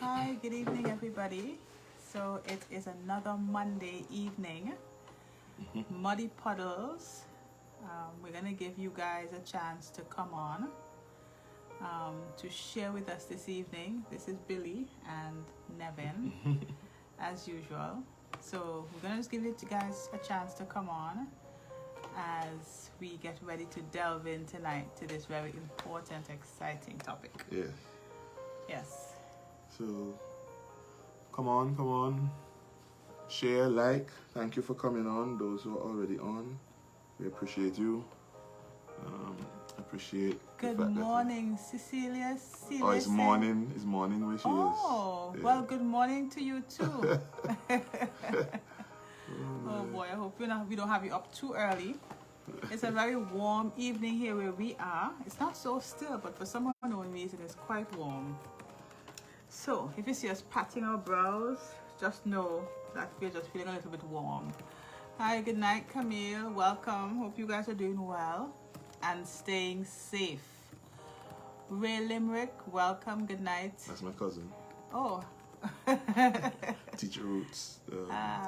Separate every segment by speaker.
Speaker 1: Hi, good evening, everybody. So it is another Monday evening. Muddy Puddles. We're going to give you guys a chance to come on to share with us this evening. This is Billy and Nevin, as usual. So we're going to just give you guys a chance to come on as we get ready to delve in tonight to this very important, exciting topic.
Speaker 2: Yeah.
Speaker 1: Yes.
Speaker 2: So, come on. Share, like. Thank you for coming on. Those who are already on, we appreciate you. Appreciate.
Speaker 1: Good morning, Cecilia.
Speaker 2: Oh, it's morning. It's morning where she is.
Speaker 1: Oh,
Speaker 2: Yeah.
Speaker 1: well, good morning to you too. Oh boy, I hope we don't have you up too early. It's a very warm evening here where we are. It's not so still, but for some unknown reason, it's quite warm. So, if you see us patting our brows, just know that we're just feeling a little bit warm. Hi, good night, Camille. Welcome. Hope you guys are doing well and staying safe. Ray Limerick, welcome. Good night.
Speaker 2: That's my cousin.
Speaker 1: Oh.
Speaker 2: Teacher Roots,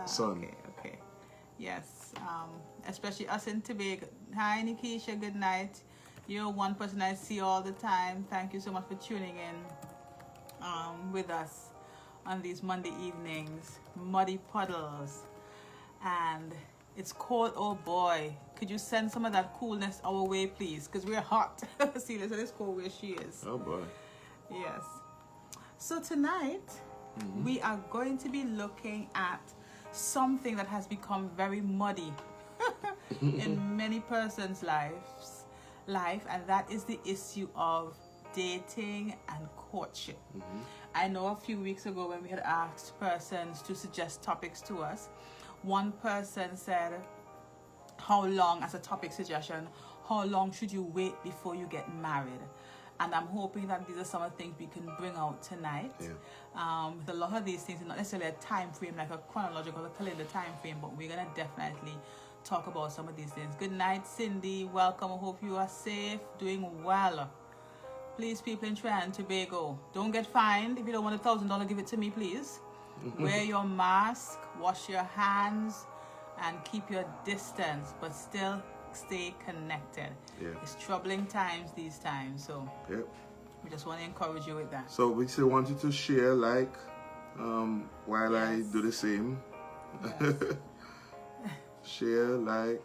Speaker 2: son.
Speaker 1: Okay. Yes. Especially us in Tobago. Hi, Nikisha. Good night. You're one person I see all the time. Thank you so much for tuning in with us on these Monday evenings. Muddy Puddles. And it's cold. Oh boy. Could you send some of that coolness our way, please? Because we're hot. See, listen, it's cold where she is.
Speaker 2: Oh boy.
Speaker 1: Yes. So tonight, we are going to be looking at something that has become very muddy in many persons' life, and that is the issue of dating and courtship. I know a few weeks ago when we had asked persons to suggest topics to us, one person said, how long, as a topic suggestion, how long should you wait before you get married? And I'm hoping that these are some of the things we can bring out tonight.
Speaker 2: Yeah.
Speaker 1: With a lot of these things, not necessarily a time frame, like a chronological calendar time frame, but we're going to definitely talk about some of these things. Good night, Cindy. Welcome. I hope you are safe, doing well. Please, people in Trinidad and Tobago, don't get fined. If you don't want $1,000, give it to me, please. Wear your mask, wash your hands, and keep your distance, but still stay connected.
Speaker 2: Yeah.
Speaker 1: It's troubling times these times, so
Speaker 2: Yep.
Speaker 1: we just want to encourage you with that.
Speaker 2: So we still want you to share, like, while I
Speaker 1: Yes.
Speaker 2: do the same.
Speaker 1: Yes.
Speaker 2: Share, like.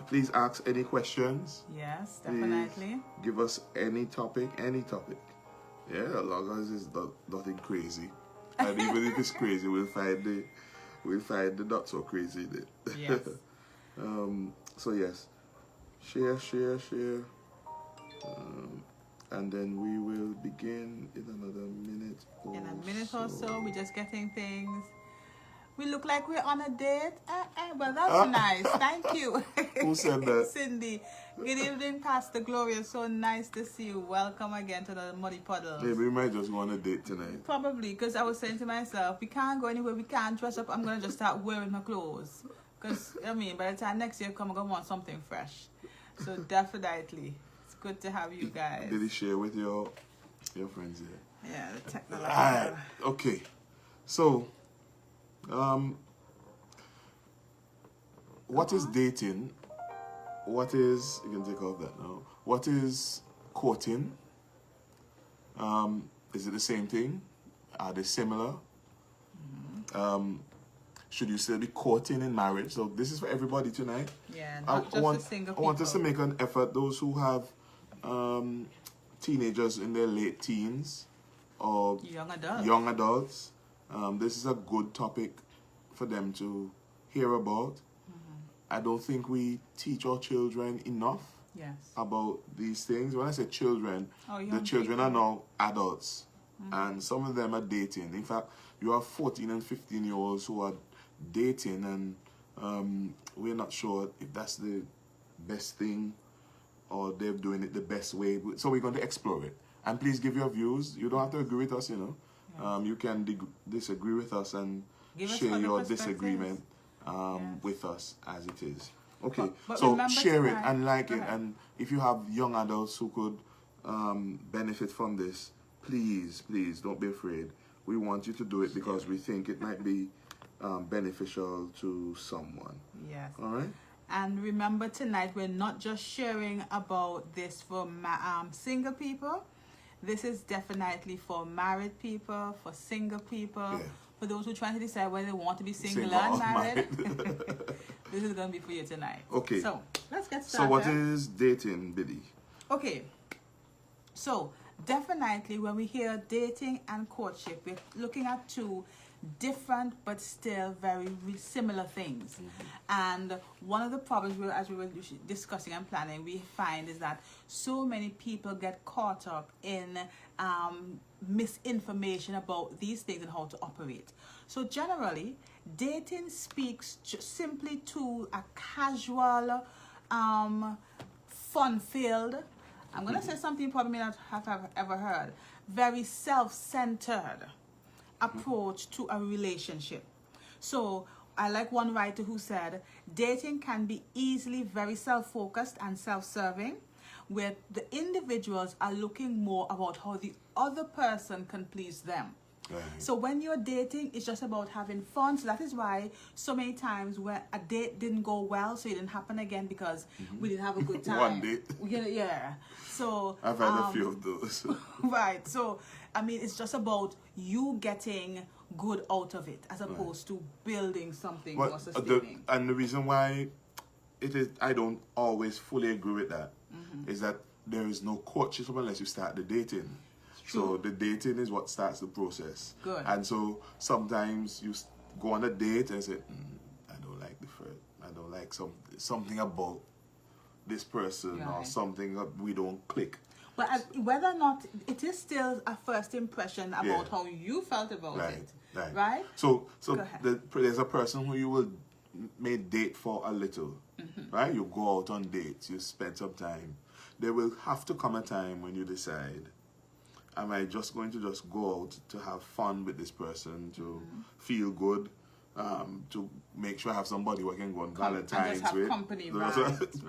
Speaker 2: Please ask any questions.
Speaker 1: Yes,
Speaker 2: Please
Speaker 1: definitely.
Speaker 2: give us any topic. Yeah, as long as it's nothing crazy. And even if it's crazy, we'll find the not so crazy in it.
Speaker 1: Yes.
Speaker 2: So yes, share. And then we will begin in another minute or
Speaker 1: In a minute or so, we're just getting things. We look like we're on a date. Well, that's nice. Thank you.
Speaker 2: Who said that?
Speaker 1: Cindy. Good evening, Pastor Gloria. So nice to see you. Welcome again to the Muddy Puddles.
Speaker 2: Maybe we might just go on a date tonight.
Speaker 1: Probably, because I was saying to myself, we can't go anywhere, we can't dress up. I'm going to just start wearing my clothes. Because, I mean, by the time next year come, I'm going to want something fresh. So definitely, it's good to have you guys.
Speaker 2: Did you share with your friends here?
Speaker 1: Yeah, the technology.
Speaker 2: Alright, okay. So, what is dating? What is, you can take off that now. What is courting? Is it the same thing? Are they similar? Should you still be courting in marriage? So this is for everybody tonight.
Speaker 1: Yeah, not just the single people.
Speaker 2: I want us to make an effort, those who have teenagers in their late teens or young adults. This is a good topic for them to hear about. I don't think we teach our children enough about these things. When I say children, the children are now adults. And some of them are dating. In fact, you have 14 and 15-year-olds who are dating, and we're not sure if that's the best thing or they're doing it the best way. So we're going to explore it. And please give your views. You don't have to agree with us, you know. You can disagree with us and share your disagreement with us as it is. Okay,
Speaker 1: but
Speaker 2: so share it
Speaker 1: tonight,
Speaker 2: and like it. And if you have young adults who could benefit from this, please don't be afraid. We want you to do it because we think it might be beneficial to someone.
Speaker 1: Yes.
Speaker 2: All right.
Speaker 1: And remember, tonight we're not just sharing about this for single people. This is definitely for married people, for single people, for those who are trying to decide whether they want to be single and married. This is going to be for you tonight.
Speaker 2: Okay.
Speaker 1: So let's get started.
Speaker 2: So what is dating, Billy?
Speaker 1: Okay. So definitely when we hear dating and courtship, we're looking at two different but still very similar things. And one of the problems, as we were discussing and planning, we find is that so many people get caught up in misinformation about these things and how to operate. So generally, dating speaks simply to a casual, fun-filled, I'm going to say something you probably may not have ever heard, very self-centered approach to a relationship. So I like one writer who said, dating can be easily very self-focused and self-serving, where the individuals are looking more about how the other person can please them. Right. So when you're dating, it's just about having fun. So that is why so many times when a date didn't go well, so it didn't happen again because we didn't have a good time.
Speaker 2: One date.
Speaker 1: Yeah. So
Speaker 2: I've had a few of those.
Speaker 1: Right. So I mean, it's just about you getting good out of it as opposed to building something more sustaining.
Speaker 2: And the reason why it is, I don't always fully agree with that, is that there is no courtship unless you start the dating. So the dating is what starts the process.
Speaker 1: Good.
Speaker 2: And so sometimes you go on a date and say, I don't like the first, I don't like something about this person, or something that we don't click.
Speaker 1: But whether or not, it is still a first impression about how you felt about it. Right?
Speaker 2: So there's a person who you may date for a little. Right? You go out on dates, you spend some time. There will have to come a time when you decide, am I just going to just go out to have fun with this person, to feel good, to make sure I have somebody who I can go on Valentine's with.
Speaker 1: Company,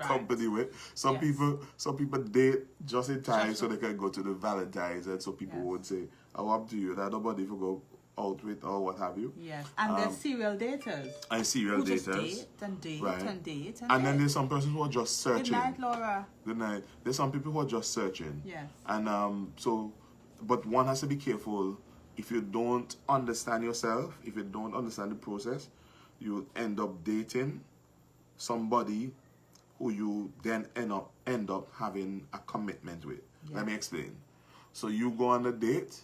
Speaker 2: company with. Some people date just in time so they can go to the Valentine's, and so people would say, "Oh, up to you. That nobody to go out with or what have you."
Speaker 1: Yes, and there's serial daters.
Speaker 2: And serial daters.
Speaker 1: Just date and date and date
Speaker 2: and then there's some persons who are just searching.
Speaker 1: Good night, Laura.
Speaker 2: Good night. There's some people who are just searching.
Speaker 1: Yes.
Speaker 2: And but one has to be careful. If you don't understand yourself, if you don't understand the process, you end up dating somebody who you then end up having a commitment with. Yes. Let me explain. So you go on a date,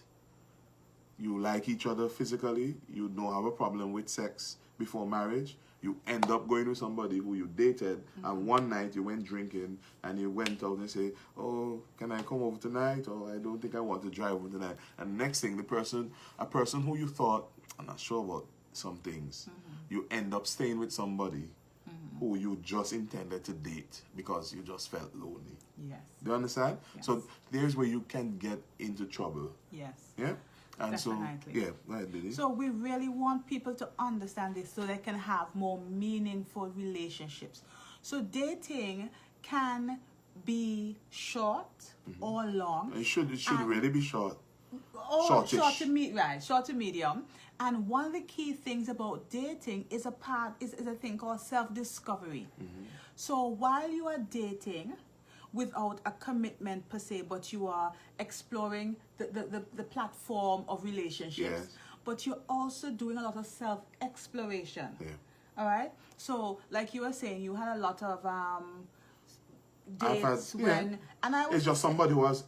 Speaker 2: you like each other physically, you don't have a problem with sex before marriage, you end up going with somebody who you dated, and one night you went drinking and you went out and say, "Oh, can I come over tonight?" Or "I don't think I want to drive over tonight." And next thing, a person who you thought, I'm not sure about some things, you end up staying with somebody who you just intended to date because you just felt lonely.
Speaker 1: Yes.
Speaker 2: Do you understand?
Speaker 1: Yes.
Speaker 2: So there's where you can get into trouble.
Speaker 1: Yes.
Speaker 2: Yeah? And
Speaker 1: definitely.
Speaker 2: so, go ahead, Lily.
Speaker 1: So we really want people to understand this so they can have more meaningful relationships. So dating can be short or long.
Speaker 2: It should really be short.
Speaker 1: Shortish. Short to medium. And one of the key things about dating is a thing called self-discovery. So while you are dating, without a commitment per se, but you are exploring the platform of relationships. Yes. But you're also doing a lot of self-exploration. Yeah. All right? So, like you were saying, you had a lot of dates and I was...
Speaker 2: It's just somebody who was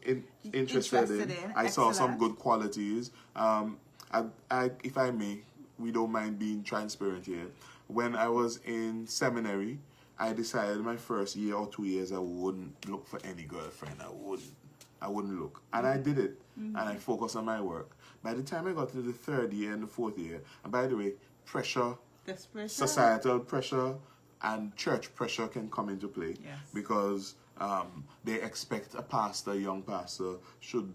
Speaker 2: interested in. I saw some good qualities. If I may, we don't mind being transparent here. When I was in seminary, I decided my first year or 2 years I wouldn't look for any girlfriend. I wouldn't look. And I did it. And I focused on my work. By the time I got to the third year and the fourth year, and by the way, societal pressure and church pressure can come into play.
Speaker 1: Yes.
Speaker 2: Because they expect a young pastor should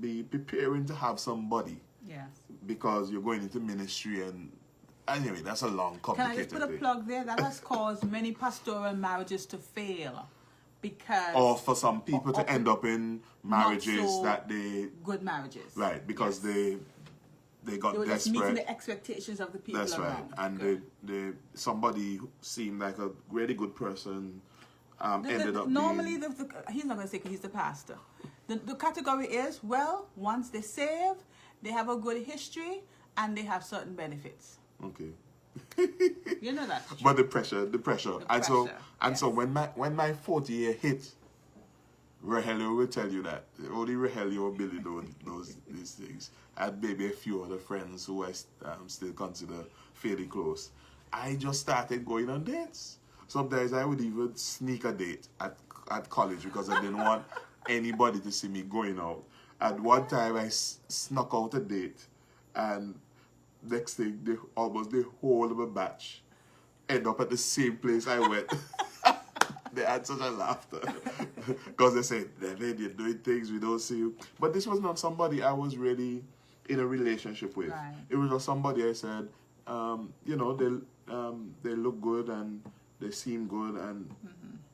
Speaker 2: be preparing to have somebody.
Speaker 1: Yes.
Speaker 2: Because you're going into ministry and anyway, that's a long, complicated thing.
Speaker 1: Can I just put a plug there? That has caused many pastoral marriages to fail because...
Speaker 2: Or for some people to end up in marriages
Speaker 1: so
Speaker 2: that they...
Speaker 1: Good marriages.
Speaker 2: Right, because
Speaker 1: yes.
Speaker 2: they got
Speaker 1: they were
Speaker 2: desperate.
Speaker 1: Just meeting the expectations of the people
Speaker 2: That's
Speaker 1: around.
Speaker 2: right. And they somebody who seemed like a really good person ended up
Speaker 1: normally
Speaker 2: being...
Speaker 1: he's not going to say he's the pastor. The category is, well, once they save, they have a good history, and they have certain benefits.
Speaker 2: Okay.
Speaker 1: You know that.
Speaker 2: But the pressure. So
Speaker 1: yes.
Speaker 2: when my 40 year hit, Rogelio will tell you that. Only Rogelio or Billy knows these things. And maybe a few other friends who I still consider fairly close. I just started going on dates. Sometimes I would even sneak a date at college because I didn't want anybody to see me going out. At one time I snuck out a date, and next thing, almost the whole of a batch end up at the same place I went. They had such a laughter because they said, "David, you're doing things we don't see you." But this was not somebody I was really in a relationship with.
Speaker 1: Right.
Speaker 2: It was just somebody I said, they look good and they seem good and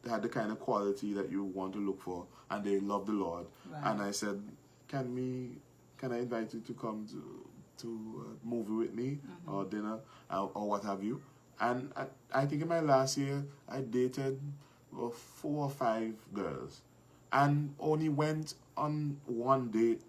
Speaker 2: they had the kind of quality that you want to look for, and they love the Lord.
Speaker 1: Right.
Speaker 2: And I said, "Can I invite you to come to a movie with me or dinner or what have you?" And I think in my last year I dated 4 or 5 girls and only went on one date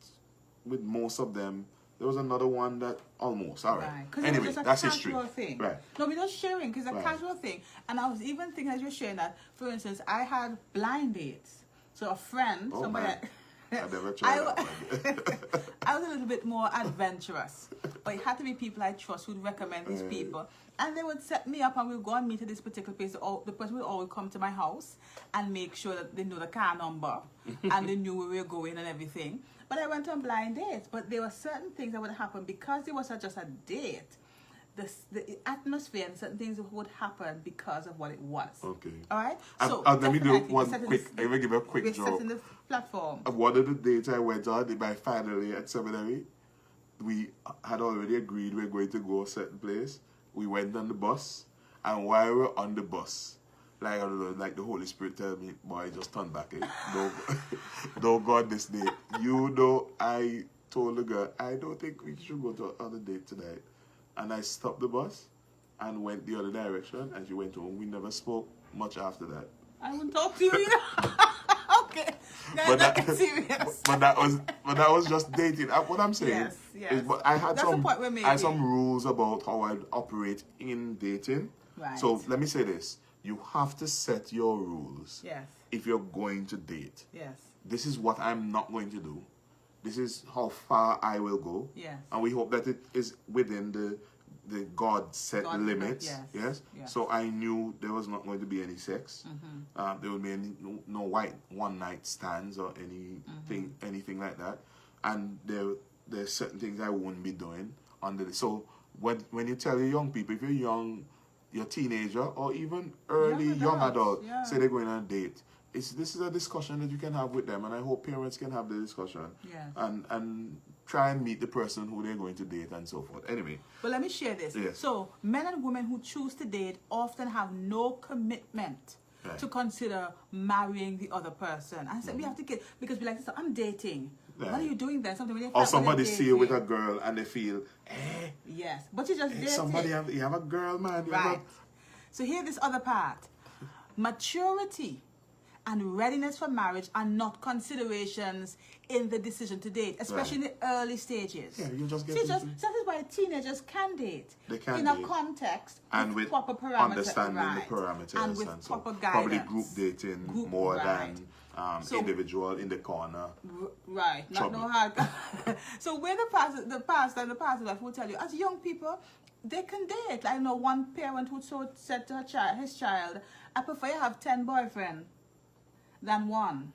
Speaker 2: with most of them. There was another one that almost, all right. Anyway, that's history.
Speaker 1: Thing.
Speaker 2: Right.
Speaker 1: No, we're just sharing because it's a casual thing. And I was even thinking as you're sharing that, for instance, I had blind dates. So a friend, somebody...
Speaker 2: I never tried that.
Speaker 1: I was a little bit more adventurous, but it had to be people I trust who'd recommend these people, and they would set me up, and we'd go and meet at this particular place. The person would always come to my house and make sure that they knew the car number and they knew where we were going and everything. But I went on blind dates, but there were certain things that would happen because it was just a date. The atmosphere and certain things would happen because of what it was.
Speaker 2: Okay.
Speaker 1: All right.
Speaker 2: So let me do one quick. Let me give a quick joke.
Speaker 1: We're setting the platform.
Speaker 2: One of the dates I went on, by finally at seminary, we had already agreed we were going to go a certain place. We went on the bus, and while we were on the bus, like I don't know, like the Holy Spirit tell me, "Boy, just turn back. Don't go on this date." I told the girl, "I don't think we should go on a date tonight." And I stopped the bus and went the other direction, and she went home. We never spoke much after that.
Speaker 1: I won't talk to you either. Okay.
Speaker 2: But
Speaker 1: that's serious.
Speaker 2: But that was just dating. What I'm saying is, but I had some rules about how I operate in dating.
Speaker 1: Right.
Speaker 2: So let me say this: you have to set your rules.
Speaker 1: Yes.
Speaker 2: If you're going to date.
Speaker 1: Yes.
Speaker 2: This is what I'm not going to do. This is how far I will go.
Speaker 1: Yes.
Speaker 2: And we hope that it is within the God set limits. Yes. So I knew there was not going to be any sex. There would be no one night stands or anything like that. And there's certain things I won't be doing under this. So when you tell your young people, if you're young, you're a teenager or even early young adult, say they're going on a date. This is a discussion that you can have with them, and I hope parents can have the discussion and try and meet the person who they're going to date and so forth. Anyway.
Speaker 1: But let me share this.
Speaker 2: Yes.
Speaker 1: So men and women who choose to date often have no commitment to consider marrying the other person. And so we have to get, because we like to say, I'm dating. Right. What are you doing there?
Speaker 2: Or somebody see you with a girl and they feel,
Speaker 1: yes, but you just dating.
Speaker 2: You have a girl, man.
Speaker 1: Right. So here's this other part. Maturity and readiness for marriage are not considerations in the decision to date, especially in the early stages.
Speaker 2: Yeah, you just get
Speaker 1: that is why teenagers can date.
Speaker 2: They can
Speaker 1: in
Speaker 2: date.
Speaker 1: A context
Speaker 2: and with
Speaker 1: proper parameters,
Speaker 2: understanding the parameters
Speaker 1: and with proper guidance.
Speaker 2: Probably group dating more than individual in the corner.
Speaker 1: Right. Not no hard. So where the past life will tell you, as young people, they can date. I know one parent who said to his child, "I prefer you have 10 boyfriends than one."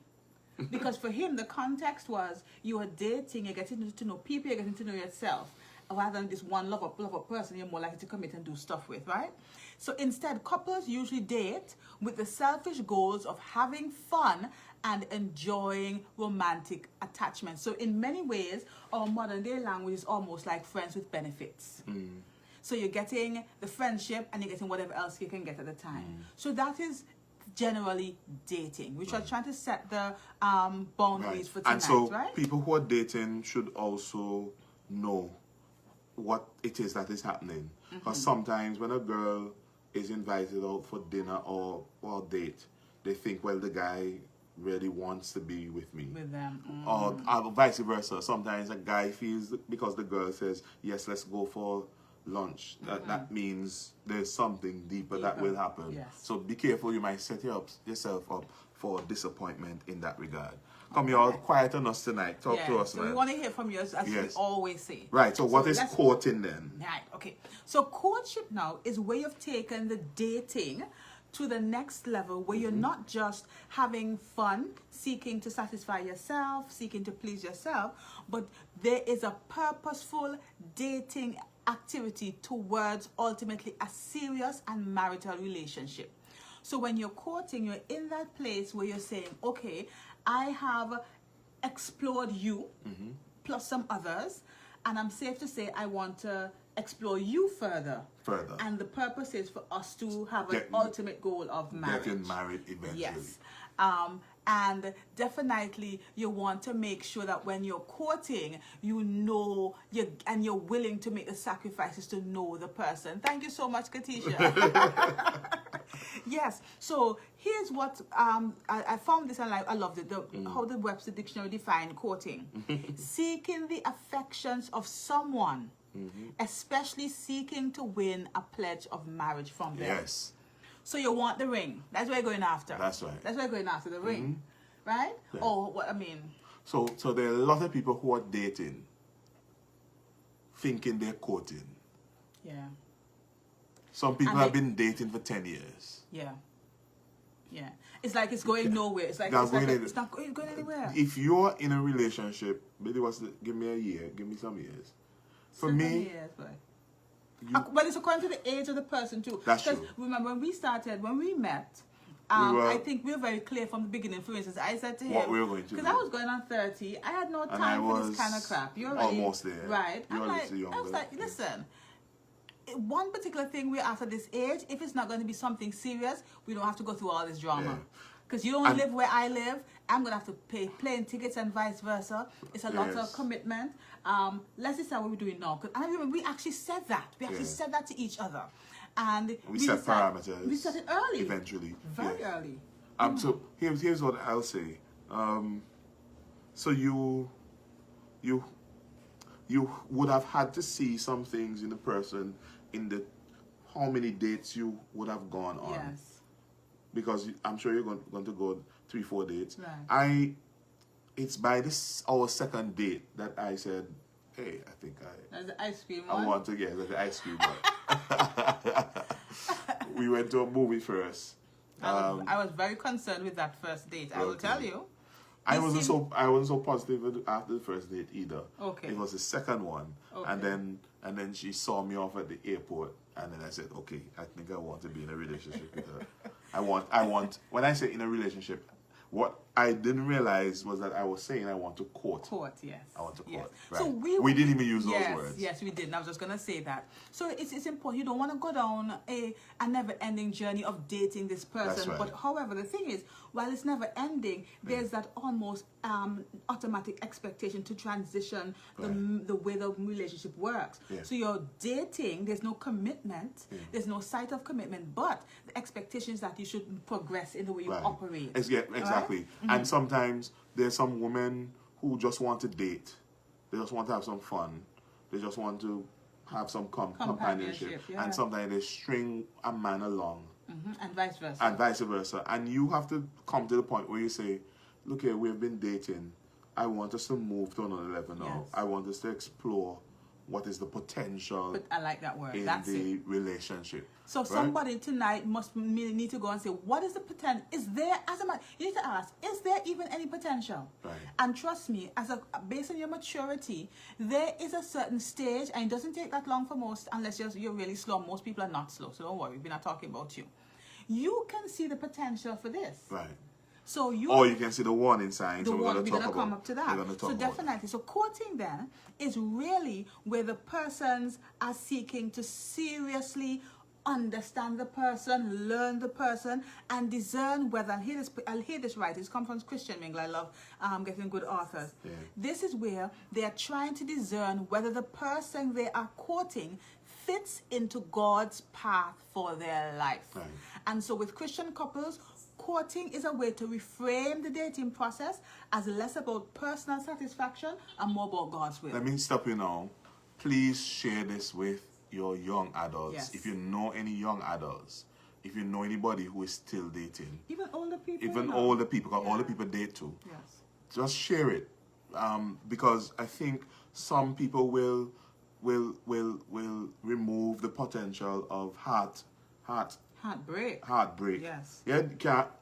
Speaker 1: Because for him, the context was you are dating, you're getting to know people, you're getting to know yourself. Rather than this one lover person you're more likely to commit and do stuff with, right? So instead, couples usually date with the selfish goals of having fun and enjoying romantic attachment. So in many ways, our modern day language is almost like friends with benefits. So you're getting the friendship and you're getting whatever else you can get at the time. So that is generally dating. We are trying to set the boundaries for tonight,
Speaker 2: and so
Speaker 1: right?
Speaker 2: people who are dating should also know what it is that is happening. Because sometimes when a girl is invited out for dinner or date, they think, well, the guy really wants to be with me.
Speaker 1: With them.
Speaker 2: Or vice versa. Sometimes a guy feels because the girl says, yes, let's go for lunch. That means there's something deeper that will happen.
Speaker 1: Yes.
Speaker 2: So be careful. You might set yourself up for disappointment in that regard. Come, you're all quiet on us tonight. Talk to us,
Speaker 1: so
Speaker 2: man.
Speaker 1: we want to hear from you, as we always say.
Speaker 2: Right, so what is courting then?
Speaker 1: Right, okay. So courtship now is where you've taken the dating to the next level, where you're not just having fun, seeking to satisfy yourself, seeking to please yourself, but there is a purposeful dating activity towards ultimately a serious and marital relationship. So when you're courting, you're in that place where you're saying, okay, I have explored you plus some others, and I'm safe to say I want to explore you further. And the purpose is for us to have an ultimate goal of marriage.
Speaker 2: Getting married eventually.
Speaker 1: Yes. And definitely you want to make sure that when you're courting, you know you're willing to make the sacrifices to know the person. Thank you so much, Katisha. Yes. So here's what I found this and I loved it. How the Webster Dictionary defined courting: seeking the affections of someone, especially seeking to win a pledge of marriage from them.
Speaker 2: Yes.
Speaker 1: So you want the ring. That's what you're going after.
Speaker 2: That's right.
Speaker 1: That's what you're going after, the ring. Right? Yeah. Or what I mean.
Speaker 2: So there are a lot of people who are dating thinking they're courting.
Speaker 1: Yeah.
Speaker 2: Some people have been dating for 10 years.
Speaker 1: Yeah. Yeah. It's like it's going nowhere. It's like it's not going anywhere.
Speaker 2: If you're in a relationship, maybe give me a year, give me some years. For 7 me,
Speaker 1: years, but it's according to the age of the person too.
Speaker 2: That's true.
Speaker 1: Remember when we met, I think we were very clear from the beginning. For instance, I said to him,
Speaker 2: what we were going to do.
Speaker 1: Because I was going on 30, I had no time for this kind of crap. You're
Speaker 2: almost there.
Speaker 1: Right.
Speaker 2: You're
Speaker 1: I was like, listen, one particular thing we're after this age, if it's not going to be something serious, we don't have to go through all this drama. Because you don't live where I live, I'm going to have to pay plane tickets and vice versa. It's a lot of commitment. Let's decide what we're doing now. Because I remember we actually said that. We actually said that to each other. And
Speaker 2: we set parameters.
Speaker 1: We set it early.
Speaker 2: Eventually.
Speaker 1: Very early.
Speaker 2: So here's what I'll say. So you would have had to see some things in the person in the how many dates you would have gone on.
Speaker 1: Yes.
Speaker 2: Because I'm sure you're going to go 3-4 dates.
Speaker 1: Right.
Speaker 2: It's by our second date that I said, hey, I think
Speaker 1: That's the ice cream
Speaker 2: I
Speaker 1: one?
Speaker 2: want to get the ice cream one. We went to a movie first.
Speaker 1: I was very concerned with that first date. I will tell you.
Speaker 2: I wasn't so positive after the first date either.
Speaker 1: Okay.
Speaker 2: It was the second one.
Speaker 1: Okay.
Speaker 2: And then she saw me off at the airport, and then I said, okay, I think I want to be in a relationship with her. I want when I say in a relationship, what I didn't realize was that I was saying I want to court.
Speaker 1: Court, yes.
Speaker 2: I want to court.
Speaker 1: Yes.
Speaker 2: Right.
Speaker 1: So
Speaker 2: we didn't even use those words.
Speaker 1: Yes, we didn't. I was just going to say that. So it's important. You don't want to go down a never-ending journey of dating this person.
Speaker 2: That's right.
Speaker 1: But however, the thing is, while it's never-ending, there's that almost automatic expectation to transition the way the relationship works.
Speaker 2: Yeah.
Speaker 1: So you're dating, there's no commitment, there's no sight of commitment, but the expectation is that you should progress in the way you operate.
Speaker 2: Exactly. Right? And sometimes there's some women who just want to date. They just want to have some fun. They just want to have some companionship.
Speaker 1: Yeah.
Speaker 2: And sometimes they string a man along.
Speaker 1: And vice versa.
Speaker 2: And you have to come to the point where you say, look here, we've been dating. I want us to move to another level now.
Speaker 1: Yes.
Speaker 2: I want us to explore what is the potential
Speaker 1: but I like that word.
Speaker 2: in the relationship.
Speaker 1: So somebody tonight must need to go and say, what is the potential? Is there, you need to ask, is there even any potential?
Speaker 2: Right.
Speaker 1: And trust me, based on your maturity, there is a certain stage, and it doesn't take that long for most, unless you're really slow. Most people are not slow, so don't worry, we're not talking about you. You can see the potential for this.
Speaker 2: Right.
Speaker 1: So you
Speaker 2: can see the warning signs.
Speaker 1: We're going to come up to that.
Speaker 2: So
Speaker 1: definitely. So courting then is really where the persons are seeking to seriously, understand the person, learn the person, and discern whether, I'll hear this right, it's come from Christian Mingle. I love getting good authors.
Speaker 2: Yeah.
Speaker 1: This is where they are trying to discern whether the person they are courting fits into God's path for their life.
Speaker 2: Right.
Speaker 1: And so with Christian couples, courting is a way to reframe the dating process as less about personal satisfaction and more about God's will.
Speaker 2: Let me stop you now. Please share this with your young adults.
Speaker 1: Yes.
Speaker 2: If you know any young adults, if you know anybody who is still dating,
Speaker 1: Even older people.
Speaker 2: even older people, because older people date too.
Speaker 1: Yes.
Speaker 2: Just share it, because I think some people will remove the potential of heartbreak.
Speaker 1: Yes.
Speaker 2: Yeah,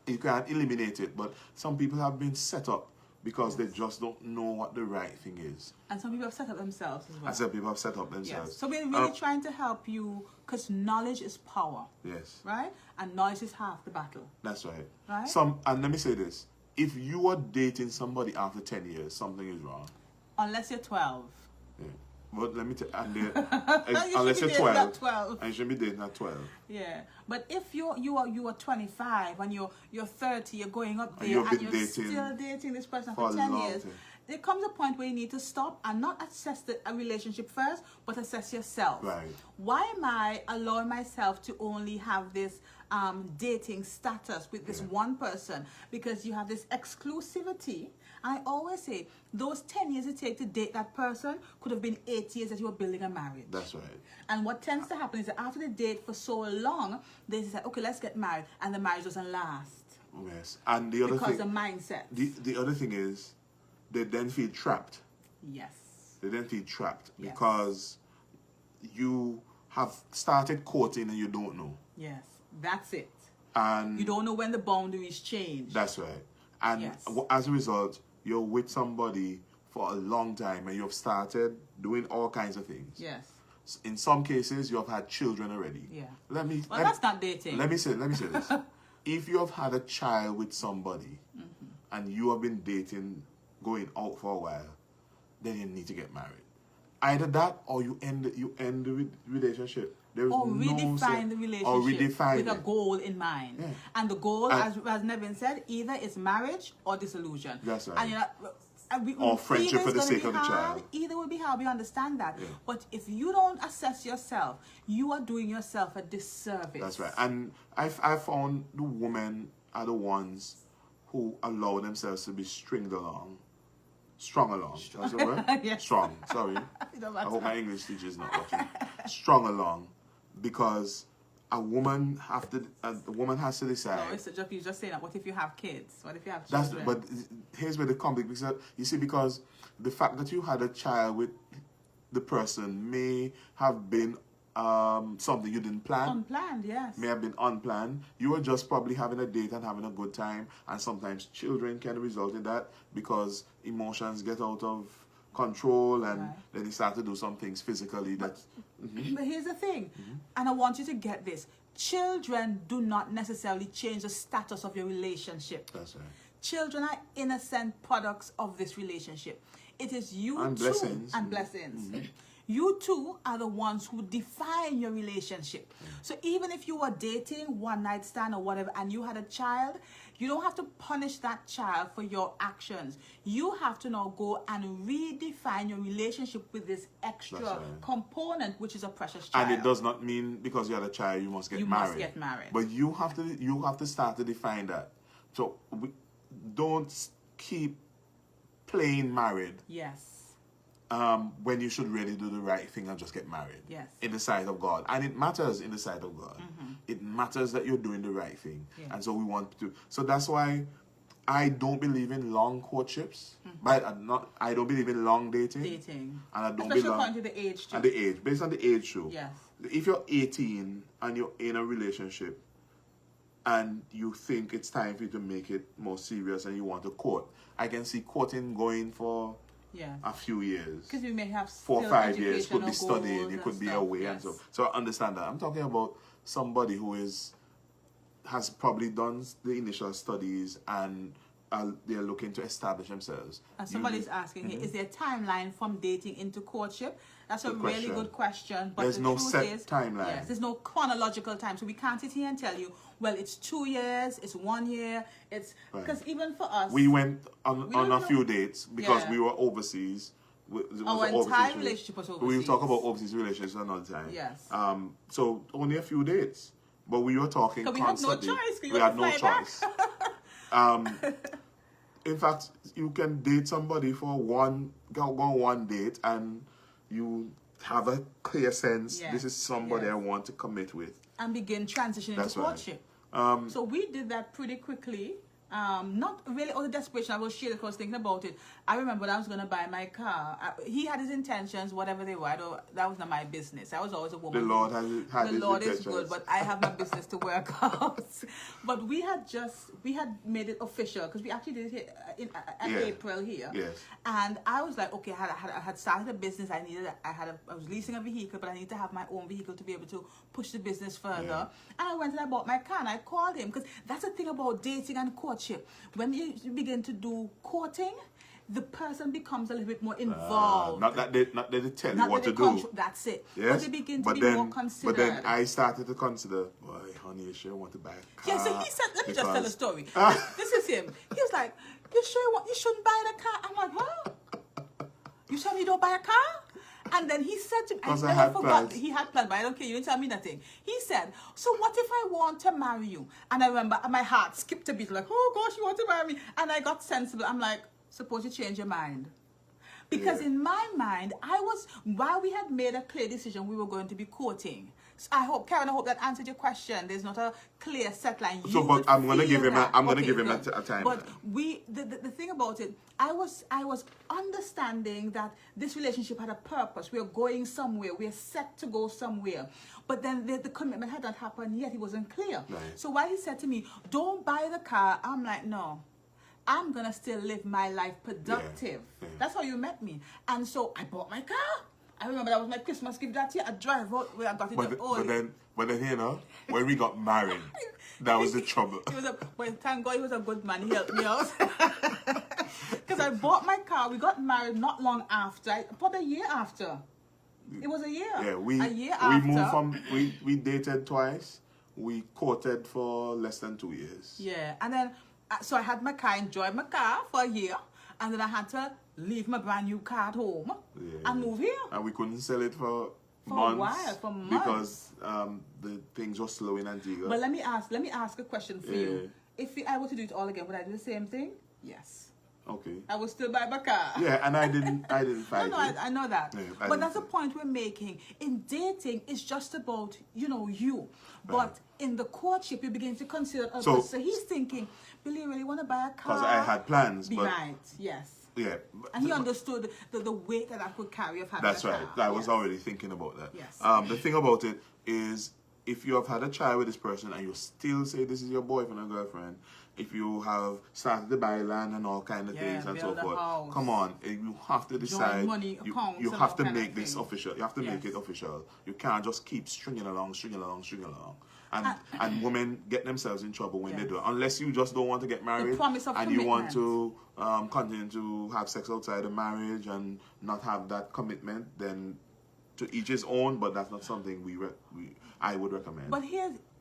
Speaker 2: you can't eliminate it, but some people have been set up because they just don't know what the right thing is.
Speaker 1: And some people have set up themselves as well.
Speaker 2: And some people have set up themselves.
Speaker 1: Yes. So we're really trying to help you, because knowledge is power.
Speaker 2: Yes.
Speaker 1: Right? And knowledge is half the battle.
Speaker 2: That's right.
Speaker 1: Right?
Speaker 2: And let me say this. If you are dating somebody after 10 years, something is wrong.
Speaker 1: Unless you're 12.
Speaker 2: Yeah. But let me tell you, unless you're 12, and you shouldn't be dating at 12.
Speaker 1: Yeah, but if you are 25 and you're 30, you're going up there
Speaker 2: and
Speaker 1: you're still dating this person for 10 years, there comes a point where you need to stop and not assess a relationship first, but assess yourself.
Speaker 2: Right.
Speaker 1: Why am I allowing myself to only have this dating status with this one person? Because you have this exclusivity. I always say, those 10 years it takes to date that person could have been 8 years that you were building a marriage.
Speaker 2: That's right.
Speaker 1: And what tends to happen is that after they date for so long, they say, okay, let's get married. And the marriage doesn't last.
Speaker 2: Yes. And the other
Speaker 1: because
Speaker 2: thing...
Speaker 1: the mindset.
Speaker 2: The other thing is, they then feel trapped.
Speaker 1: Yes.
Speaker 2: They then feel trapped
Speaker 1: Yes.
Speaker 2: because you have started courting and you don't know.
Speaker 1: Yes. That's it.
Speaker 2: And
Speaker 1: you don't know when the boundaries change.
Speaker 2: That's right. And as a result, you're with somebody for a long time and you've started doing all kinds of things.
Speaker 1: Yes.
Speaker 2: In some cases, you have had children already.
Speaker 1: Yeah.
Speaker 2: That's
Speaker 1: not dating.
Speaker 2: Let me say this. If you have had a child with somebody and you have been dating, going out for a while, then you need to get married. Either that or you end the relationship.
Speaker 1: Redefine the relationship with a goal in mind.
Speaker 2: Yeah.
Speaker 1: And the goal, as Nevin said, either is marriage or disillusion.
Speaker 2: That's right.
Speaker 1: And
Speaker 2: or friendship for the sake of the child.
Speaker 1: Either will be hard, we understand that.
Speaker 2: Yeah.
Speaker 1: But if you don't assess yourself, you are doing yourself a disservice.
Speaker 2: That's right. And I found the women are the ones who allow themselves to be strung along. That's the word?
Speaker 1: Yes.
Speaker 2: Strong. Sorry. I hope my English teacher is not watching. Strung along. Because a woman has to decide.
Speaker 1: No, you're just saying that. What if you have kids? What if you have children?
Speaker 2: But here's where the conflict is. You see, because the fact that you had a child with the person may have been something you didn't plan.
Speaker 1: Unplanned, yes.
Speaker 2: May have been unplanned. You were just probably having a date and having a good time, and sometimes children can result in that because emotions get out of control and then they start to do some things physically that...
Speaker 1: But here's the thing, and I want you to get this. Children do not necessarily change the status of your relationship.
Speaker 2: That's right.
Speaker 1: Children are innocent products of this relationship. It is you
Speaker 2: and
Speaker 1: two
Speaker 2: blessings.
Speaker 1: And blessings. You two are the ones who define your relationship. So even if you were dating, one night stand or whatever, and you had a child, you don't have to punish that child for your actions. You have to now go and redefine your relationship with this extra component, which is a precious child.
Speaker 2: And it does not mean because you had a child you must get married.
Speaker 1: You must get married.
Speaker 2: But you have to start to define that. So don't keep playing married.
Speaker 1: Yes.
Speaker 2: When you should really do the right thing and just get married.
Speaker 1: Yes.
Speaker 2: In the sight of God. And it matters in the sight of God. It matters that you're doing the right thing.
Speaker 1: Yes.
Speaker 2: And so we want to. So that's why I don't believe in long courtships. But I don't believe in long dating.
Speaker 1: And
Speaker 2: I don't
Speaker 1: especially according to the age too.
Speaker 2: And the age. Based on the age too.
Speaker 1: Yes.
Speaker 2: If you're 18 and you're in a relationship and you think it's time for you to make it more serious and you want to court, I can see courting going for a few years.
Speaker 1: Because you may have
Speaker 2: 4 or 5 years. Could be studying, you could be away and so. So I understand that. I'm talking about somebody who has probably done the initial studies and they're looking to establish themselves.
Speaker 1: And somebody's asking here, is there a timeline from dating into courtship? That's a really good question. But
Speaker 2: there's no set timeline.
Speaker 1: Yes, there's no chronological time. So we can't sit here and tell you, well, it's 2 years, it's 1 year, it's because even for us,
Speaker 2: we went on a few dates because we were overseas.
Speaker 1: Our entire relationship was overseas.
Speaker 2: We'll talk about overseas relationships another time.
Speaker 1: Yes.
Speaker 2: So only a few dates, but we were talking constantly.
Speaker 1: We had no choice.
Speaker 2: In fact, you can date somebody for go on one date and you have a clear sense, this is somebody I want to commit with. And begin transitioning into courtship. So we did that pretty quickly. Not really out of desperation. I will share because I was thinking about it. I remember when I was going to buy my car. He had his intentions, whatever they were. That was not my business. I was always a woman. The Lord had his intentions. The Lord is good, but I have my business to work out. But we had made it official because we actually did it in April here. Yes. And I was like, okay, I had started a business. I was leasing a vehicle, but I need to have my own vehicle to be able to push the business further. Yeah. And I went and I bought my car and I called him because that's the thing about dating and courtship. When you begin to do courting, the person becomes a little bit more involved. Not that they tell you what to do. That's it. Yes? But they begin to be more considerate. But then I started to consider, boy, honey, you sure want to buy a car? Yeah, so he said, let me just tell a story. This is him. He was like, you sure you shouldn't buy the car? I'm like, huh? You tell me you don't buy a car? And then he said to me, I never forgot, he had plans, but I don't care, you didn't tell me nothing. He said, so what if I want to marry you? And I remember my heart skipped a beat, like, oh gosh, you want to marry me? And I got sensible. I'm like, suppose you change your mind. Because in my mind, while we had made a clear decision, we were going to be courting. So Karen, I hope that answered your question. There's not a clear set line. So, but I'm going to give him a time. But the thing about it, I was understanding that this relationship had a purpose. We are going somewhere. We are set to go somewhere. But then the commitment had not happened yet. It wasn't clear. Right. So while he said to me, don't buy the car, I'm like, no. I'm going to still live my life productive. Yeah. That's how you met me. And so I bought my car. I remember that was my Christmas gift that year. I drive out where I got it. But then, you know, when we got married, that was the trouble. Thank God he was a good man. He helped me out. Because I bought my car. We got married not long after. About a year after. It was a year. Yeah, a year after. We dated twice. We courted for less than 2 years. Yeah, and then, so I had my car, enjoyed my car for a year. And then I had to leave my brand new car at home and move here. And we couldn't sell it for months. For months. Because the things were slow in Antigua. But let me ask a question for you. If I were to do it all again, would I do the same thing? Yes. Okay. I would still buy my car. Yeah, and I didn't fight it. I know that. Yeah, but that's the point we're making. In dating, it's just about, you. But in the courtship, you begin to consider others. So he's thinking, Billy, you really want to buy a car? Because I had plans. Right, yes. Yeah. And he understood the weight that I could carry of having a car. That's right. I was already thinking about that. Yes. The thing about it is, if you have had a child with this person and you still say this is your boyfriend or girlfriend, if you have started to buy land and all kind of things and so forth, come on, you have to decide. You have to make this official. You have to make it official. You can't just keep stringing along. And women get themselves in trouble when they do it. Unless you just don't want to get married and you want to continue to have sex outside of marriage and not have that commitment, then to each his own, but that's not something I would recommend. But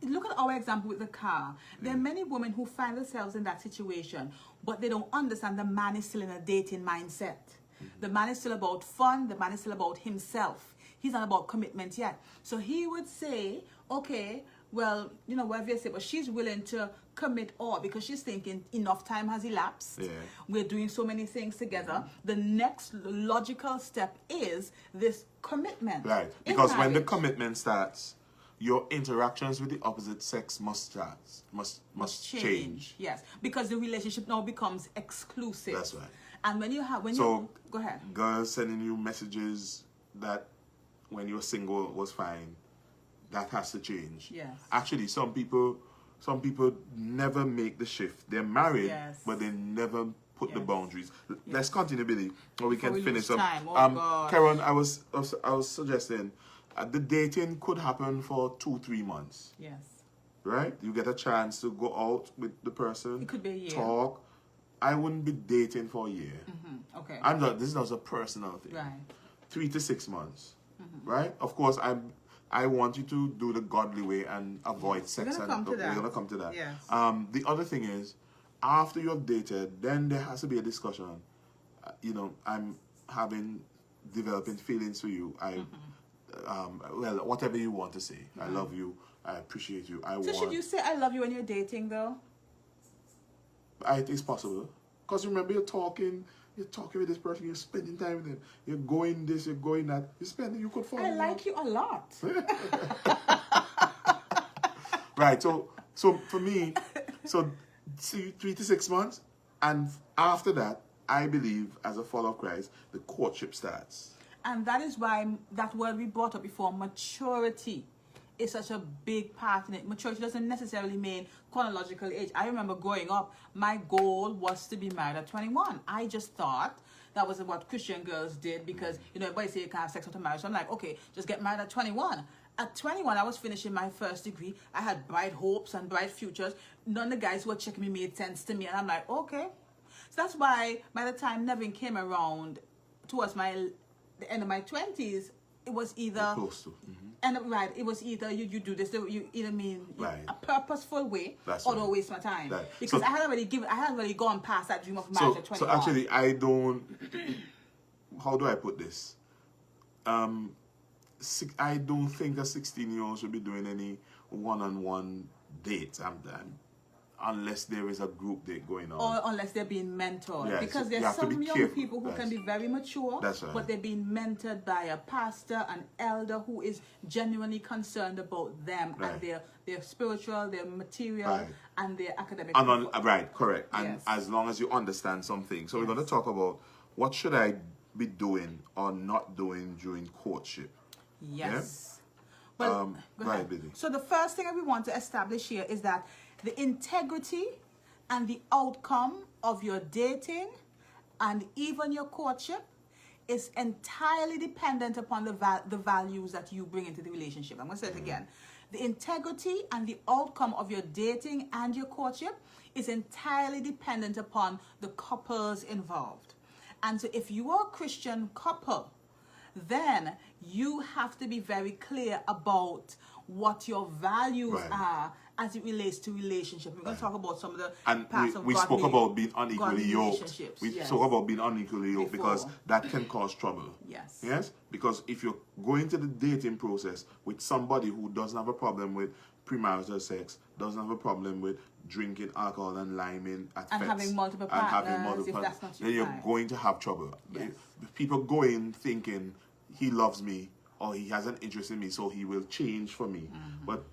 Speaker 2: look at our example with the car. There are many women who find themselves in that situation, but they don't understand the man is still in a dating mindset. The man is still about fun. The man is still about himself. He's not about commitment yet. So he would say, okay, well, whatever you say, but she's willing to commit all because she's thinking enough time has elapsed. Yeah. We're doing so many things together. The next logical step is this commitment. Right. Because when the commitment starts, your interactions with the opposite sex must change. Yes. Because the relationship now becomes exclusive. That's right. And go ahead. Girls sending you messages that when you're single was fine. That has to change. Yes. Actually, some people never make the shift. They're married, but they never put the boundaries. Let's continue, Billy, or we can finish up. Karen, I was suggesting the dating could happen for 2-3 months. Yes. Right? You get a chance to go out with the person. It could be a year. Talk. I wouldn't be dating for a year.
Speaker 1: Okay.
Speaker 2: This is not a personal thing.
Speaker 1: Right.
Speaker 2: 3 to 6 months. Right? Of course, I want you to do the godly way and avoid sex.
Speaker 1: We're gonna come to that.
Speaker 2: Yes.
Speaker 1: Yes.
Speaker 2: The other thing is, after you have dated, then there has to be a discussion. I'm developing feelings for you. Well, whatever you want to say. I love you. I appreciate you.
Speaker 1: Should you say I love you when you're dating, though?
Speaker 2: It's possible. Because remember, you're talking with this person, you're spending time with them, you're going this, you're going that, you could fall.
Speaker 1: I like you a lot.
Speaker 2: Right, so for me, 3 to 6 months, and after that, I believe, as a follower of Christ, the courtship starts.
Speaker 1: And that is why that word we brought up before, maturity, is such a big part in it. Maturity doesn't necessarily mean chronological age. I remember growing up, my goal was to be married at 21. I just thought that was what Christian girls did because, everybody say you can't have sex after marriage. So I'm like, okay, just get married at 21. At 21, I was finishing my first degree. I had bright hopes and bright futures. None of the guys who were checking me made sense to me. And I'm like, okay. So that's why by the time Nevin came around towards the end of my 20s, it was either
Speaker 2: close to.
Speaker 1: It was either you do this, you either mean
Speaker 2: right.
Speaker 1: a purposeful way,
Speaker 2: that's
Speaker 1: or
Speaker 2: right.
Speaker 1: don't waste my time.
Speaker 2: Right.
Speaker 1: Because I had already gone past that dream of marriage at 21.
Speaker 2: So actually, I don't. How do I put this? I don't think a 16-year-old should be doing any one-on-one dates. Unless there is a group date going on.
Speaker 1: Or unless they're being mentored.
Speaker 2: Yes,
Speaker 1: because there's some young people who can be very mature,
Speaker 2: that's right.
Speaker 1: but they're being mentored by a pastor, an elder who is genuinely concerned about them
Speaker 2: right.
Speaker 1: and their spiritual, their material,
Speaker 2: right.
Speaker 1: and their academic.
Speaker 2: Right, correct. And
Speaker 1: yes.
Speaker 2: as long as you understand something. So
Speaker 1: yes.
Speaker 2: we're going to talk about what should I be doing or not doing during courtship.
Speaker 1: Yes.
Speaker 2: Yeah?
Speaker 1: Well,
Speaker 2: right, Billy.
Speaker 1: So the first thing that we want to establish here is that the integrity and the outcome of your dating and even your courtship is entirely dependent upon the values that you bring into the relationship. I'm going to say it again. The integrity and the outcome of your dating and your courtship is entirely dependent upon the couples involved. And so if you are a Christian couple, then you have to be very clear about what your values
Speaker 2: right.
Speaker 1: are as it relates to relationship. We're going to talk about some of the
Speaker 2: parts of we spoke about being unequally yoked. We
Speaker 1: yes.
Speaker 2: spoke about being unequally yoked because that can cause trouble.
Speaker 1: Yes.
Speaker 2: Yes? Because if you're going to the dating process with somebody who doesn't have a problem with premarital sex, doesn't have a problem with drinking alcohol and liming at
Speaker 1: and
Speaker 2: fests,
Speaker 1: having multiple partners, if that's not your
Speaker 2: then you're
Speaker 1: type.
Speaker 2: going to have trouble.
Speaker 1: Yes.
Speaker 2: People go in thinking he loves me or he has an interest in me, so he will change for me. But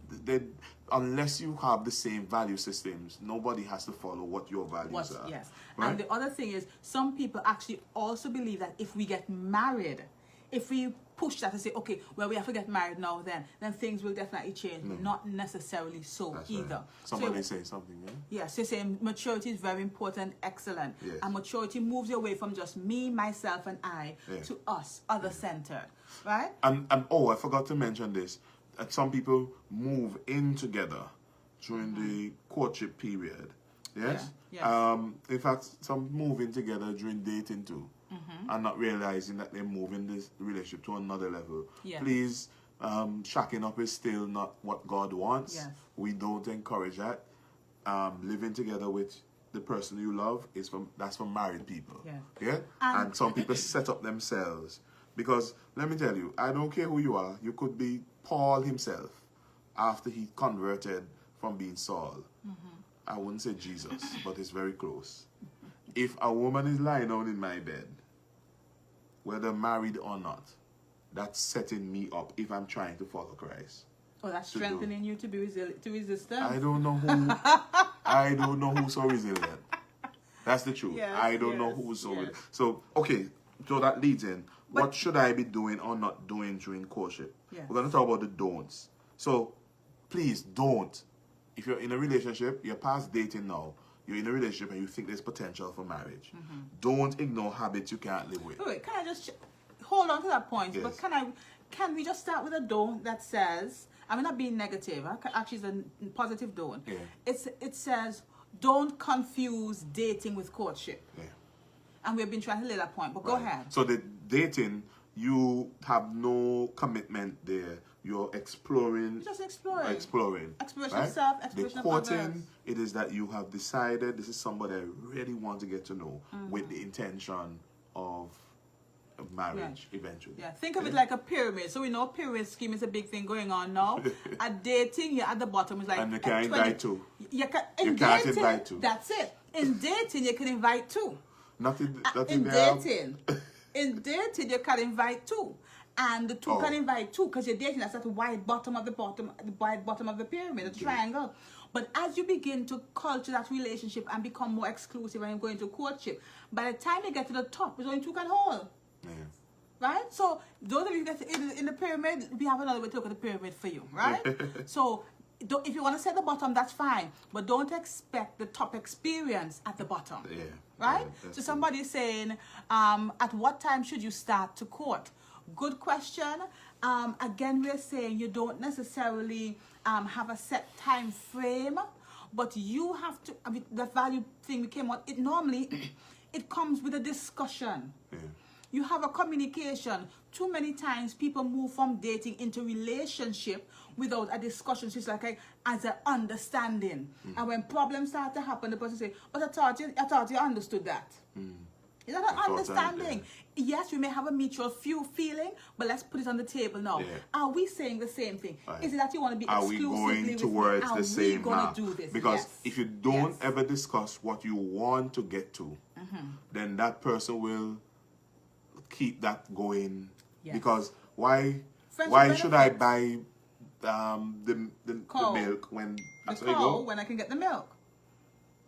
Speaker 2: unless you have the same value systems, nobody has to follow what your values are.
Speaker 1: Yes.
Speaker 2: Right?
Speaker 1: And the other thing is, some people actually also believe that if we get married, if we push that and say, okay, well, we have to get married now, then things will definitely change. No. Not necessarily so
Speaker 2: That's
Speaker 1: either.
Speaker 2: Right. Somebody say something, yeah?
Speaker 1: Yes, you're saying maturity is very important, excellent.
Speaker 2: Yes.
Speaker 1: And maturity moves you away from just me, myself, and I to us, other-centered, right?
Speaker 2: And I forgot to mention this. Some people move in together during the courtship period. Yes?
Speaker 1: Yeah. Yes.
Speaker 2: In fact, some move in together during dating too. And not realizing that they're moving this relationship to another level. Yes. Please, shacking up is still not what God wants.
Speaker 1: Yes.
Speaker 2: We don't encourage that. Living together with the person you love that's for married people. Yeah? And some people set up themselves. Because let me tell you, I don't care who you are, you could be Paul himself after he converted from being Saul. I wouldn't say Jesus, but it's very close. If a woman is lying down in my bed, whether married or not, that's setting me up if I'm trying to follow Christ.
Speaker 1: Oh, that's strengthening you to be resistant.
Speaker 2: I don't know who's so resilient. That's the truth.
Speaker 1: Yes,
Speaker 2: I don't know who's so resilient. So, okay, so that leads in. What should I be doing or not doing during courtship?
Speaker 1: Yes.
Speaker 2: We're going to talk about the don'ts. So, please don't. If you're in a relationship, you're past dating now, you're in a relationship and you think there's potential for marriage, don't ignore habits you can't live with.
Speaker 1: Wait, can I just hold on to that point?
Speaker 2: Yes.
Speaker 1: But can we just start with a don't that says, I'm not being negative, actually it's a positive don't.
Speaker 2: Yeah.
Speaker 1: It says, don't confuse dating with courtship.
Speaker 2: Yeah.
Speaker 1: And we've been trying to lay that point, but go ahead.
Speaker 2: So the dating, you have no commitment there. You're exploring.
Speaker 1: Just exploring. Exploration
Speaker 2: right?
Speaker 1: of self, exploration
Speaker 2: the
Speaker 1: of others.
Speaker 2: courting, it is that you have decided this is somebody I really want to get to know with the intention of marriage eventually.
Speaker 1: Yeah, think of it like a pyramid. So we know pyramid scheme is a big thing going on now. At dating, you're at the bottom. It's like
Speaker 2: and you can invite two.
Speaker 1: You can't
Speaker 2: invite two.
Speaker 1: That's it. In dating, you can invite two.
Speaker 2: Nothing
Speaker 1: In dating, you can invite two. And the two can invite two because you're dating. That's at the wide bottom of the pyramid, the triangle. But as you begin to culture that relationship and become more exclusive and you go into courtship, by the time you get to the top, it's only two can hold.
Speaker 2: Yeah.
Speaker 1: Right? So those of you that in the pyramid, we have another way to look at the pyramid for you, right? So if you want to set the bottom, that's fine. But don't expect the top experience at the bottom.
Speaker 2: Yeah.
Speaker 1: Right?
Speaker 2: Yeah,
Speaker 1: so somebody's saying, at what time should you start to court? Good question. Again, we're saying you don't necessarily have a set time frame, but you have to, I mean, the value thing we came on, it normally, it comes with a discussion.
Speaker 2: Yeah.
Speaker 1: You have a communication. Too many times people move from dating into relationship without a discussion. So it's like as an understanding. And when problems start to happen, the person say, but I thought you understood that. Is that an understanding? Yes, we may have a mutual feeling, but let's put it on the table now.
Speaker 2: Yeah.
Speaker 1: Are we saying the same thing?
Speaker 2: Right.
Speaker 1: Is it that you want to be exclusively
Speaker 2: Are we going
Speaker 1: with
Speaker 2: towards
Speaker 1: me?
Speaker 2: the same
Speaker 1: path? Do this?
Speaker 2: Because
Speaker 1: yes.
Speaker 2: if you don't ever discuss what you want to get to, then that person will keep that going.
Speaker 1: Yes.
Speaker 2: Because why should I buy the milk when
Speaker 1: the cow when I can get the milk?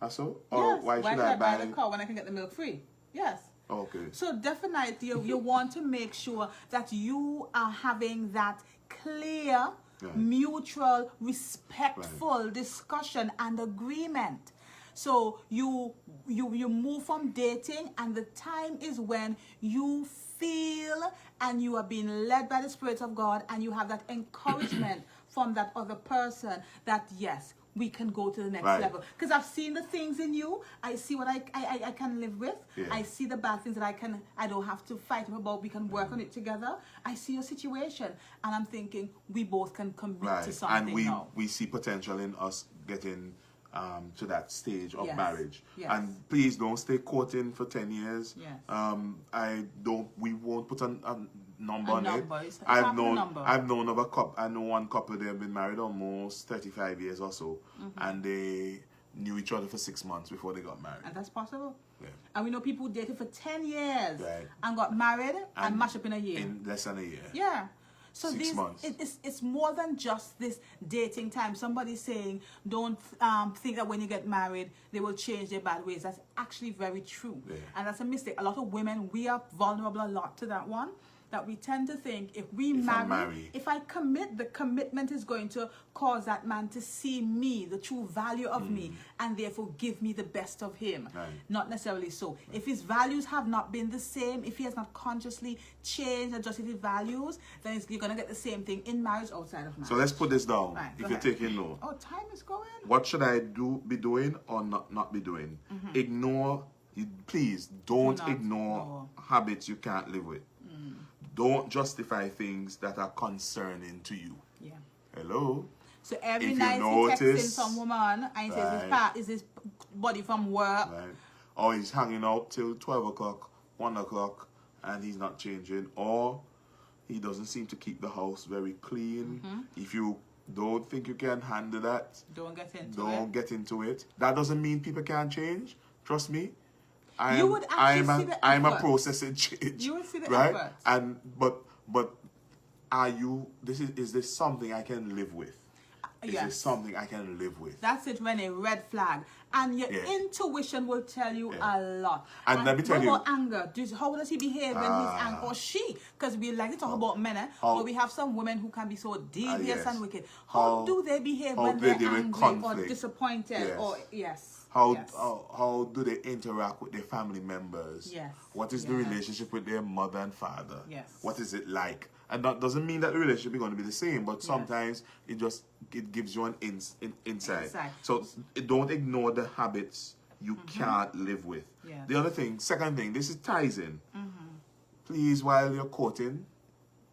Speaker 2: So? Or
Speaker 1: yes.
Speaker 2: why should I
Speaker 1: buy the cow when I can get the milk free? Yes.
Speaker 2: Okay.
Speaker 1: So definitely you want to make sure that you are having that clear, mutual, respectful discussion and agreement. So you move from dating, and the time is when you feel and you are being led by the Spirit of God, and you have that encouragement from that other person that yes, we can go to the next level. Because I've seen the things in you. I see what I can live with. Yeah. I see the bad things that I don't have to fight about. We can work on it together. I see your situation, and I'm thinking we both can commit to something.
Speaker 2: And we see potential in us getting to that stage of marriage.
Speaker 1: Yes.
Speaker 2: And please don't stay courting for 10 years.
Speaker 1: Yes.
Speaker 2: We won't put a number on it.
Speaker 1: I've
Speaker 2: known of a couple. I know one couple. They've been married almost 35 years or so, and they knew each other for 6 months before they got married.
Speaker 1: And that's possible.
Speaker 2: Yeah.
Speaker 1: And we know people who dated for 10 years and got married and mashed up in a year.
Speaker 2: In less than a year.
Speaker 1: Yeah. So
Speaker 2: 6 months.
Speaker 1: It's more than just this dating time. Somebody's saying don't think that when you get married they will change their bad ways. That's actually very true. Yeah. And that's a mistake. A lot of women, we are vulnerable a lot to that one. That we tend to think if I commit, the commitment is going to cause that man to see me, the true value of me, and therefore give me the best of him.
Speaker 2: Right.
Speaker 1: Not necessarily so. Right. If his values have not been the same, if he has not consciously changed, adjusted his values, then you're going to get the same thing in marriage, outside of marriage.
Speaker 2: So let's put this down.
Speaker 1: Right,
Speaker 2: if you're taking note.
Speaker 1: Oh, time is going.
Speaker 2: What should I be doing or not be doing? Please don't ignore habits you can't live with. Don't justify things that are concerning to you.
Speaker 1: Yeah.
Speaker 2: Hello?
Speaker 1: So every night he texting some woman and he says, is his body from work?
Speaker 2: Right. Or he's hanging out till 12 o'clock, 1 o'clock, and he's not changing. Or he doesn't seem to keep the house very clean. If you don't think you can handle that, don't get into it. That doesn't mean people can't change. Trust me. I'm a process in change.
Speaker 1: You would see the
Speaker 2: right?
Speaker 1: effort.
Speaker 2: And but are you? Is this something I can live with? Is this something I can live with?
Speaker 1: That's it, when a red flag. And your intuition will tell you a lot.
Speaker 2: And let me tell you.
Speaker 1: What about anger? How does he behave when he's angry? Or she? Because we like to talk about men, but we have some women who can be so devious and wicked. How do they behave when they're angry or disappointed? Or
Speaker 2: How do they interact with their family members?
Speaker 1: Yes.
Speaker 2: What is the relationship with their mother and father?
Speaker 1: Yes.
Speaker 2: What is it like? And that doesn't mean that the relationship is going to be the same, but sometimes it gives you an insight. So don't ignore the habits you can't live with.
Speaker 1: Yes.
Speaker 2: The other thing, second thing, this is ties in. Please, while you're courting,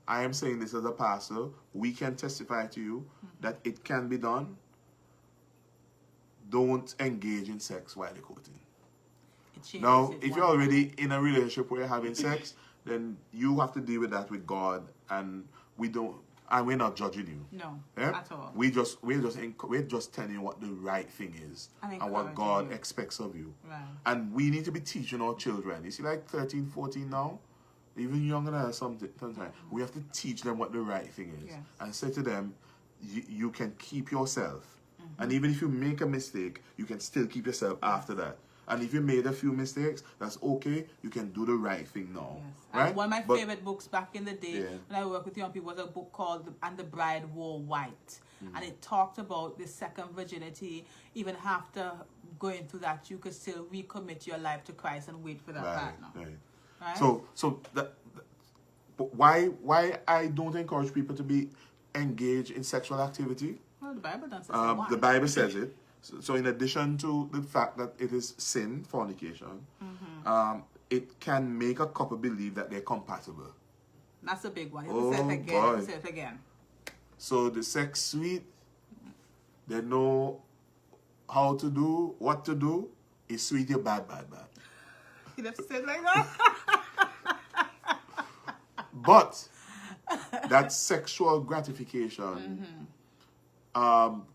Speaker 2: I am saying this as a pastor, we can testify to you that it can be done. Don't engage in sex while you're courting. Now, if you're already in a relationship where you're having sex, then you have to deal with that with God, and we're not judging you.
Speaker 1: No, at all.
Speaker 2: We're just telling you what the right thing is and what God expects of you.
Speaker 1: Right.
Speaker 2: And we need to be teaching our children. You see, like 13, 14 now, even younger than us sometimes, we have to teach them what the right thing is.
Speaker 1: Yes.
Speaker 2: And say to them, you can keep yourself. And even if you make a mistake, you can still keep yourself after that. And if you made a few mistakes, that's okay. You can do the right thing now.
Speaker 1: Yes.
Speaker 2: Right?
Speaker 1: One of my favorite books back in the day when I worked with young people was a book called And the Bride Wore White. And it talked about the second virginity. Even after going through that, you could still recommit your life to Christ and wait for that partner. Right?
Speaker 2: So why I don't encourage people to be engaged in sexual activity?
Speaker 1: Well, the Bible doesn't say
Speaker 2: the Bible says it. So in addition to the fact that it is sin, fornication, it can make a couple believe that they're compatible.
Speaker 1: That's a big one. Say it again.
Speaker 2: So the sex suite, they know how to do, what to do. It's sweet, you're bad.
Speaker 1: You have to say it like that.
Speaker 2: But that sexual gratification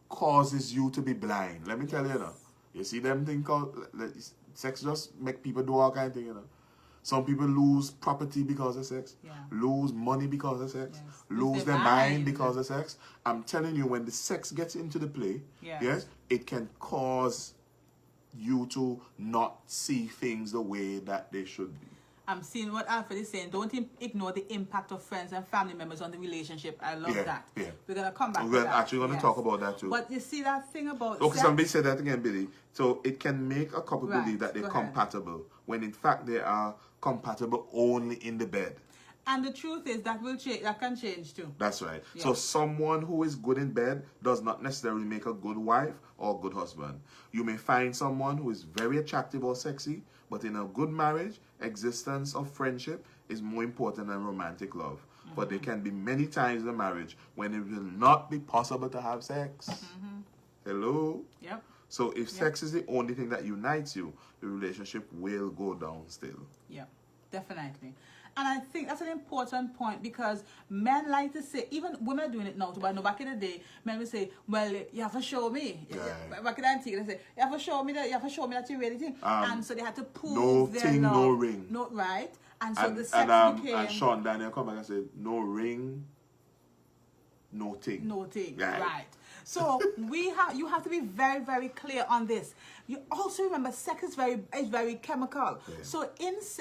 Speaker 2: causes you to be blind. Let me tell you now. You see them thing called sex just make people do all kind of things, you know. Some people lose property because of sex, lose money because of sex, lose their mind because of sex. I'm telling you, when the sex gets into the play, it can cause you to not see things the way that they should be.
Speaker 1: I'm seeing what Alfred is saying. Don't ignore the impact of friends and family members on the relationship. I love that. Yeah. We're going to come back to that.
Speaker 2: We're actually going to talk about that too.
Speaker 1: But you see that thing about
Speaker 2: sex? Somebody said that again, Billy. So it can make a couple believe that they're compatible, when in fact they are compatible only in the bed.
Speaker 1: And the truth is that can change too.
Speaker 2: That's right. Yeah. So someone who is good in bed does not necessarily make a good wife or a good husband. You may find someone who is very attractive or sexy, but in a good marriage, existence of friendship is more important than romantic love. But there can be many times in a marriage when it will not be possible to have sex. Hello?
Speaker 1: Yep.
Speaker 2: So if sex is the only thing that unites you, the relationship will go down still.
Speaker 1: Yeah, definitely. And I think that's an important point, because men like to say, even women are doing it now, but I know back in the day, men would say, well, you have to show me. Back in the antique, they say, you have to show me that you really think. And so they had to prove their love.
Speaker 2: No ring.
Speaker 1: No, right? And so the sex became...
Speaker 2: And Sean Daniel come back and said, no ring, no thing.
Speaker 1: No thing, right. So you have to be very, very clear on this. You also remember sex is very chemical. Yeah. So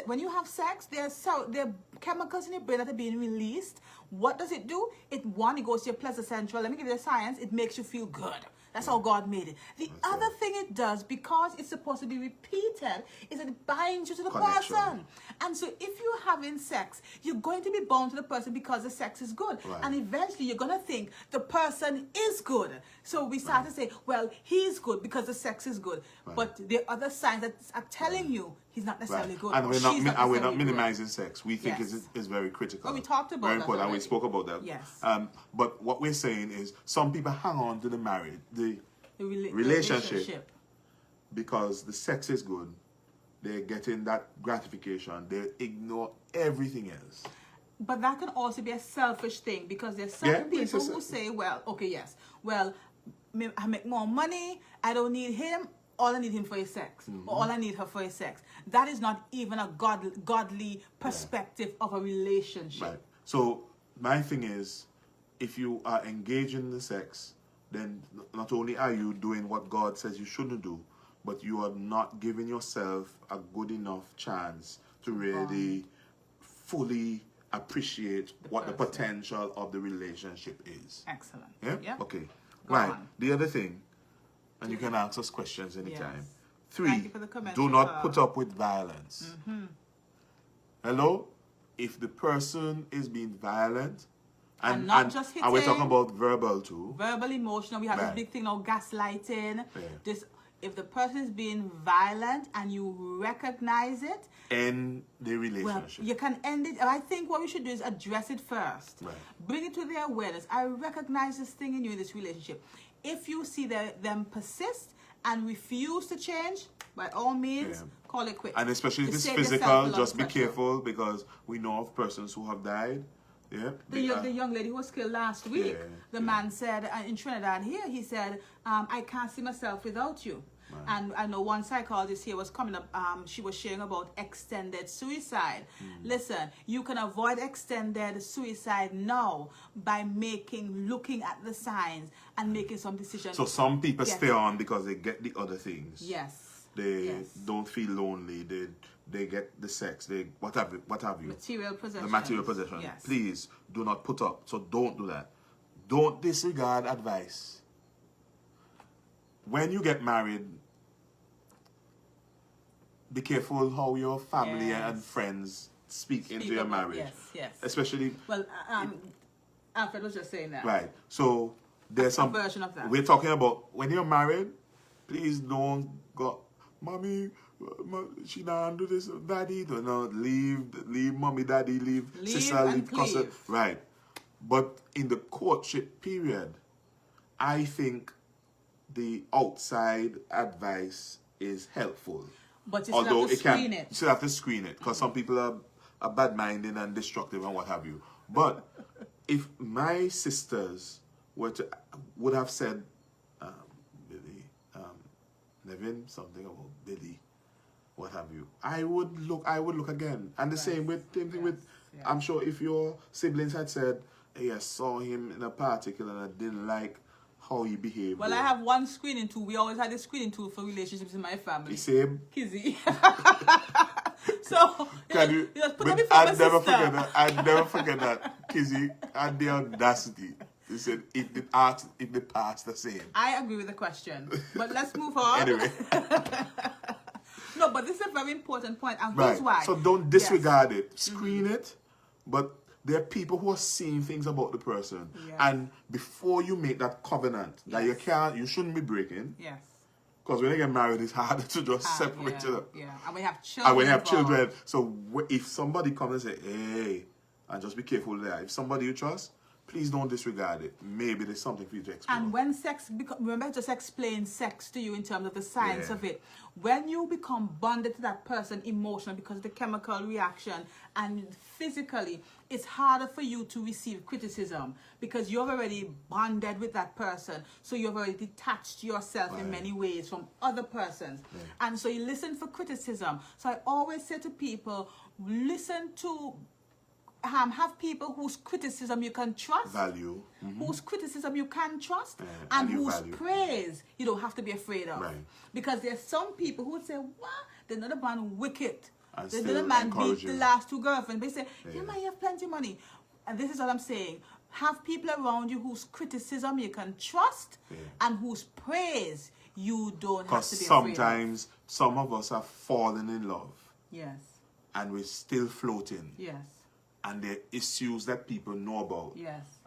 Speaker 1: when you have sex, there are chemicals in your brain that are being released. What does it do? It goes to your pleasure central. Let me give you the science. It makes you feel good. That's how God made it. The other thing it does, because it's supposed to be repeated, is it binds you to the person. And so if you're having sex, you're going to be bound to the person because the sex is good. Right. And eventually you're going to think the person is good. So we start to say, well, he's good because the sex is good. Right. But the other signs that are telling you he's not necessarily good.
Speaker 2: And we're not minimizing sex. We think it's very critical.
Speaker 1: Oh, we talked about
Speaker 2: very
Speaker 1: that
Speaker 2: important, and we spoke about that.
Speaker 1: Yes.
Speaker 2: But what we're saying is some people hang on to the relationship because the sex is good. They're getting that gratification. They ignore everything else.
Speaker 1: But that can also be a selfish thing, because there's some people who say, well, I make more money, I don't need him, all I need him for his sex, or all I need her for his sex. That is not even a godly perspective of a relationship.
Speaker 2: Right. So my thing is, if you are engaged in the sex, then not only are you doing what God says you shouldn't do, but you are not giving yourself a good enough chance to really fully appreciate what the potential of the relationship is.
Speaker 1: Excellent.
Speaker 2: Yeah? Okay. Right. The other thing, and you can ask us questions anytime. 3, do not put up with violence. Hello? If the person is being violent, and not just hitting, and we're talking about verbal too. Verbal, emotional. We have this big thing now, gaslighting. This, if the person is being violent and you recognize it, end the relationship. Well, you can end it. I think what we should do is address it first. Bring it to their awareness. I recognize this thing in you in this relationship. If you see them persist and refuse to change, by all means, call it quits. And especially if it's physical, just be careful, because we know of persons who have died. The young lady who was killed last week, the man said in Trinidad here, he said, I can't see myself without you. And I know one psychologist here was coming up, she was sharing about extended suicide. Listen, you can avoid extended suicide now by looking at the signs and making some decisions. So some people stay on because they get the other things. They don't feel lonely. They get the sex. They what have you? Material possession. The material possession. Please do not put up. So don't do that. Don't disregard advice. When you get married, be careful how your family and friends speak into your marriage. Especially. Well, Alfred was just saying that. Right. So there's some version of that. We're talking about when you're married. Please don't go, mommy. She don't do this, daddy. Don't know, leave, mommy, daddy, leave sister, leave cousin. Right. But in the courtship period, I think the outside advice is helpful. But you still have to screen it. You still have to screen it, because some people are bad-minded and destructive and what have you. But if my sisters would have said, Billy, Nevin, something about Billy, what have you, I would look again. And the same with I'm sure if your siblings had said, hey, I saw him in a particular and I didn't like how he behaved. Well, I have one screening tool. We always had a screening tool for relationships in my family. The same? Kizzy. So, I'd never forget that. Kizzy had the audacity. He said, if the parts the same. I agree with the question. But let's move on. Anyway. No, but this is a very important point, and here's why. So don't disregard it. Screen it, but there are people who are seeing things about the person. And before you make that covenant that you shouldn't be breaking. Because when you get married, it's harder to just separate it up. And we have children. And when you have children, so if somebody comes and say, hey, and just be careful there. If somebody you trust, please don't disregard it. Maybe there's something for you to explore. And when remember I just explained sex to you in terms of the science of it. When you become bonded to that person emotionally because of the chemical reaction and physically, it's harder for you to receive criticism because you're already bonded with that person. So you've already detached yourself in many ways from other persons. And so you listen for criticism. So I always say to people, listen to have people whose criticism you can trust, whose criticism you can trust, and whose praise you don't have to be afraid of. Because there's some people who would say, "What? The other man wicked. The other man beat the last 2 girlfriends." They say, "You might have plenty of money," and this is what I'm saying. Have people around you whose criticism you can trust and whose praise you don't have to be afraid of. Because sometimes some of us have fallen in love. And we're still floating. And there are issues that people know about.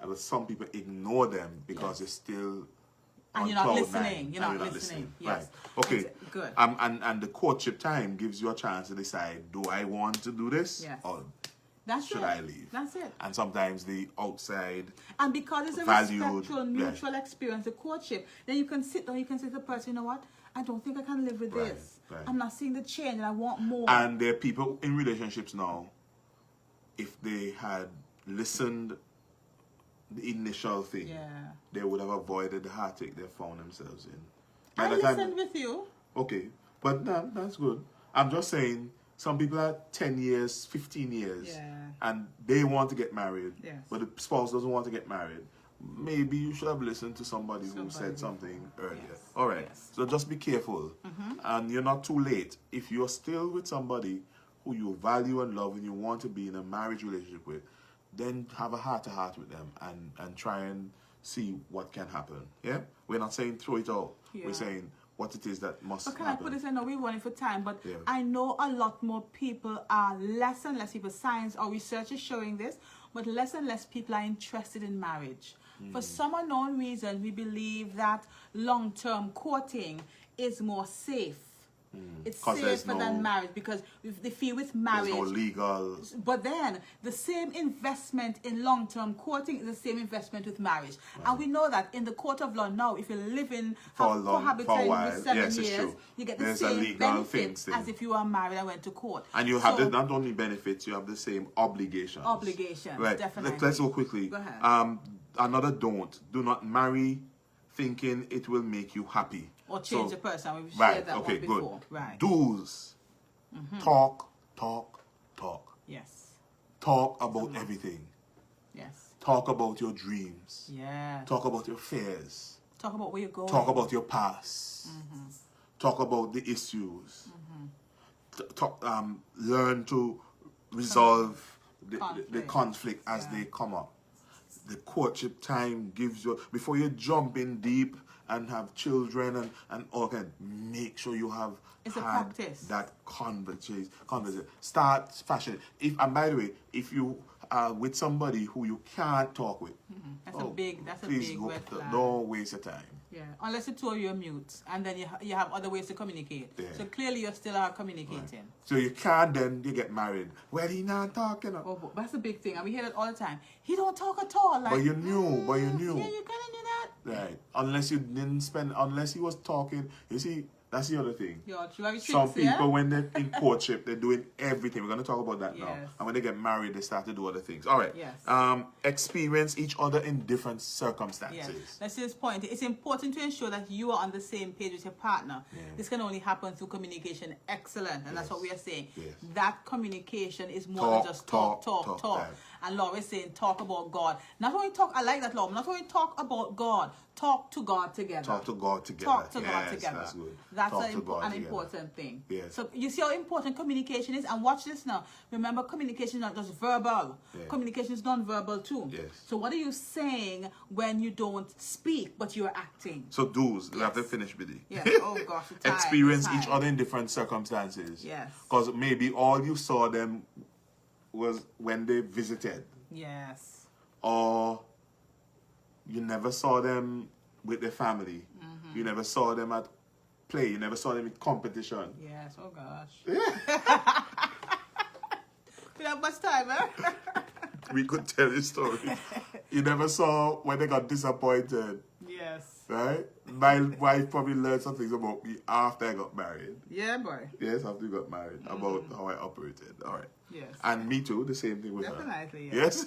Speaker 2: But some people ignore them because they're still and you're not listening. You're not listening. Right. Okay. Good. And the courtship time gives you a chance to decide, do I want to do this? Or should I leave? That's it. And sometimes the outside and because it's a respectful, mutual experience, the courtship, then you can sit down, you can say to the person, you know what? I don't think I can live with this. I'm not seeing the change and I want more. And there are people in relationships now, if they had listened the initial thing, they would have avoided the heartache they found themselves in. I listened with you. Okay, but that's good. I'm just saying, some people are 10 years, 15 years, and they want to get married, but the spouse doesn't want to get married. Maybe you should have listened to somebody who said something earlier. All right, so just be careful. And you're not too late. If you're still with somebody who you value and love and you want to be in a marriage relationship with, then have a heart-to-heart with them and try and see what can happen. We're not saying throw it out. We're saying what it is that must
Speaker 1: But can
Speaker 2: happen.
Speaker 1: I put this in? No, we're running for time, but
Speaker 2: Yeah.
Speaker 1: I know a lot more people are less and less people. Science or research is showing this, but less and less people are interested in marriage. For some unknown reason, we believe that long-term courting is more safe. It's safer than marriage because they feel with marriage.
Speaker 2: There's no legal.
Speaker 1: But then the same investment in long-term courting is the same investment with marriage, and we know that in the court of law now, if you're living cohabiting with 7 years, you get the same benefits as if you are married and went to court.
Speaker 2: And you have not only benefits, you have the same obligations.
Speaker 1: Obligations,
Speaker 2: right?
Speaker 1: Definitely.
Speaker 2: Let's go quickly.
Speaker 1: Go ahead.
Speaker 2: Another don't. Do not marry thinking it will make you happy.
Speaker 1: Or change the person. We've
Speaker 2: right.
Speaker 1: shared that
Speaker 2: Okay.
Speaker 1: one before.
Speaker 2: Good.
Speaker 1: Right.
Speaker 2: Do's. Talk.
Speaker 1: Yes.
Speaker 2: Talk about everything.
Speaker 1: Yes.
Speaker 2: Talk about your dreams.
Speaker 1: Yeah.
Speaker 2: Talk about your fears.
Speaker 1: Talk about where you're going.
Speaker 2: Talk about your past. Talk about the issues. Learn to resolve the conflict as they come up. The courtship time gives you, before you jump in deep and have children and all that, make sure you have
Speaker 1: it's a practice.
Speaker 2: That conversation. Start fashioning. And by the way, if you are with somebody who you can't talk with,
Speaker 1: that's a big red flag.
Speaker 2: Don't waste your time.
Speaker 1: Yeah, unless the two of you are mute, and then you have other ways to communicate.
Speaker 2: Yeah.
Speaker 1: So clearly you still are communicating.
Speaker 2: Right. So you can't, then you get married. Well, he not talking.
Speaker 1: Oh, but that's a big thing, and we hear it all the time. He don't talk at all. Like,
Speaker 2: but you knew.
Speaker 1: Yeah, you kind of knew that.
Speaker 2: Right. Unless he was talking. You see, that's the other thing.
Speaker 1: Some
Speaker 2: people, when they're in courtship, they're doing everything. We're going to talk about that now. And when they get married, they start to do other things. All right.
Speaker 1: Yes.
Speaker 2: Experience each other in different circumstances.
Speaker 1: Yes. That's his point. It's important to ensure that you are on the same page with your partner. Yeah. This can only happen through communication. Excellent. And that's what we are saying. Yes. That communication is more than just talk. And Laura is saying talk about God. Not only talk, I like that, Laura. Not only talk about God, talk to God together.
Speaker 2: Talk to God together.
Speaker 1: Talk to God together.
Speaker 2: That's good.
Speaker 1: That's an important thing.
Speaker 2: Yes.
Speaker 1: So you see how important communication is? And watch this now. Remember, communication is not just verbal. Yeah. Communication is non-verbal too.
Speaker 2: Yes.
Speaker 1: So what are you saying when you don't speak, but you're acting?
Speaker 2: So do's. We have to finish with it.
Speaker 1: Yes. Oh gosh.
Speaker 2: Experience each other in different circumstances.
Speaker 1: Yes.
Speaker 2: Because maybe all you saw them was when they visited.
Speaker 1: Yes.
Speaker 2: Or you never saw them with their family. You never saw them at play. You never saw them in competition.
Speaker 1: Yes. Oh gosh. Yeah. We have much time, eh?
Speaker 2: We could tell this story. You never saw when they got disappointed.
Speaker 1: Yes.
Speaker 2: Right? My wife probably learned some things about me after I got married.
Speaker 1: Yeah, boy.
Speaker 2: Yes, after we got married. About how I operated. All right.
Speaker 1: Yes.
Speaker 2: And me too, the same thing with her.
Speaker 1: Definitely,
Speaker 2: yes.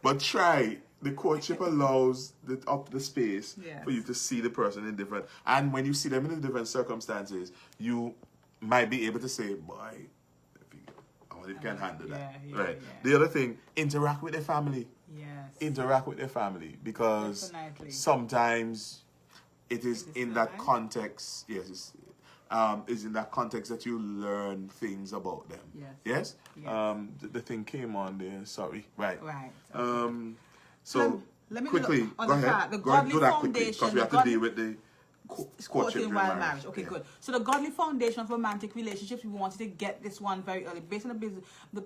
Speaker 2: But try. The courtship allows the space for you to see the person in different... And when you see them in different circumstances, you might be able to say, boy, if you can handle that. Right. The other thing, interact with their family.
Speaker 1: Yes.
Speaker 2: Interact with their family. Because sometimes it is in that context... Yes, is in that context that you learn things about them. Yes? The thing came on there, sorry. Right. So,
Speaker 1: let me
Speaker 2: quickly,
Speaker 1: go
Speaker 2: ahead.
Speaker 1: The godly foundation.
Speaker 2: Because we have to deal with the courtship
Speaker 1: while marriage. Okay, good. So the godly foundation of romantic relationships, we wanted to get this one very early. Based on the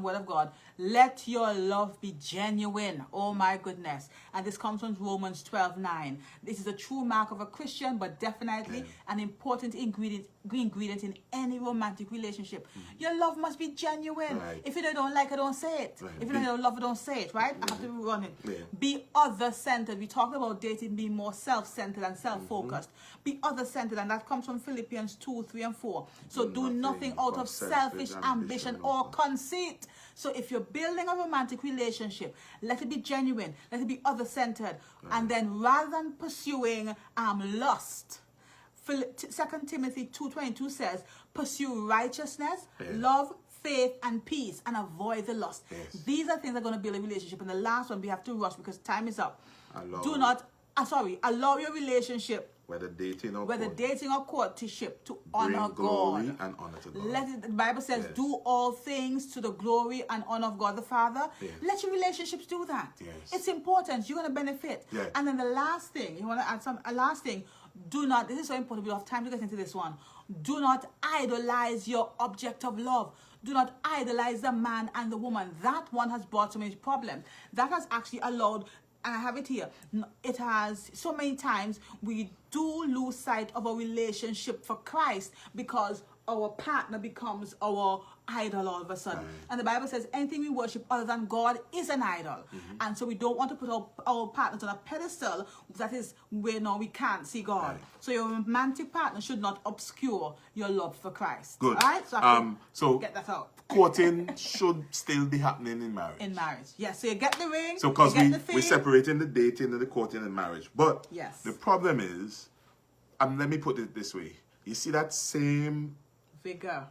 Speaker 1: word of God, let your love be genuine. Oh my goodness. And this comes from Romans 12:9. This is a true mark of a Christian, but definitely an important ingredient in any romantic relationship. Your love must be genuine. If you don't like it, don't say it. If you don't love it, don't say it, right? I have to run it. Be other-centered. We talked about dating being more self-centered and self-focused. Be other-centered, and that comes from Philippians 2:3-4. So do nothing out of selfish ambition or conceit. So if you're building a romantic relationship, let it be genuine, let it be other-centered, and then rather than pursuing lust, 2 Timothy 2:22 says, pursue righteousness, love, faith, and peace, and avoid the lust. These are things that are going to build a relationship. And the last one, we have to rush because time is up. Allow your relationship, whether dating or courtship, to honor
Speaker 2: glory
Speaker 1: God.
Speaker 2: And honor to God.
Speaker 1: The Bible says, do all things to the glory and honor of God the Father. Let your relationships do that. It's important. You're going to benefit. And then the last thing, you want to add a last thing, do not, this is so important, we don't have time to get into this one. Do not idolize your object of love. Do not idolize the man and the woman. That one has brought so many problems. That has actually allowed, and I have it here, it has so many times we do lose sight of a relationship for Christ because our partner becomes our idol all of a sudden. And the Bible says anything we worship other than God is an idol. And so we don't want to put our partners on a pedestal that is where now we can't see God. So your romantic partner should not obscure your love for Christ.
Speaker 2: Good.
Speaker 1: All right? So I can get that out.
Speaker 2: Courting should still be happening in marriage.
Speaker 1: In marriage. Yes. So you get the ring.
Speaker 2: So because we're separating the dating and the courting and marriage. But the problem is, let me put it this way. You see that same vigor,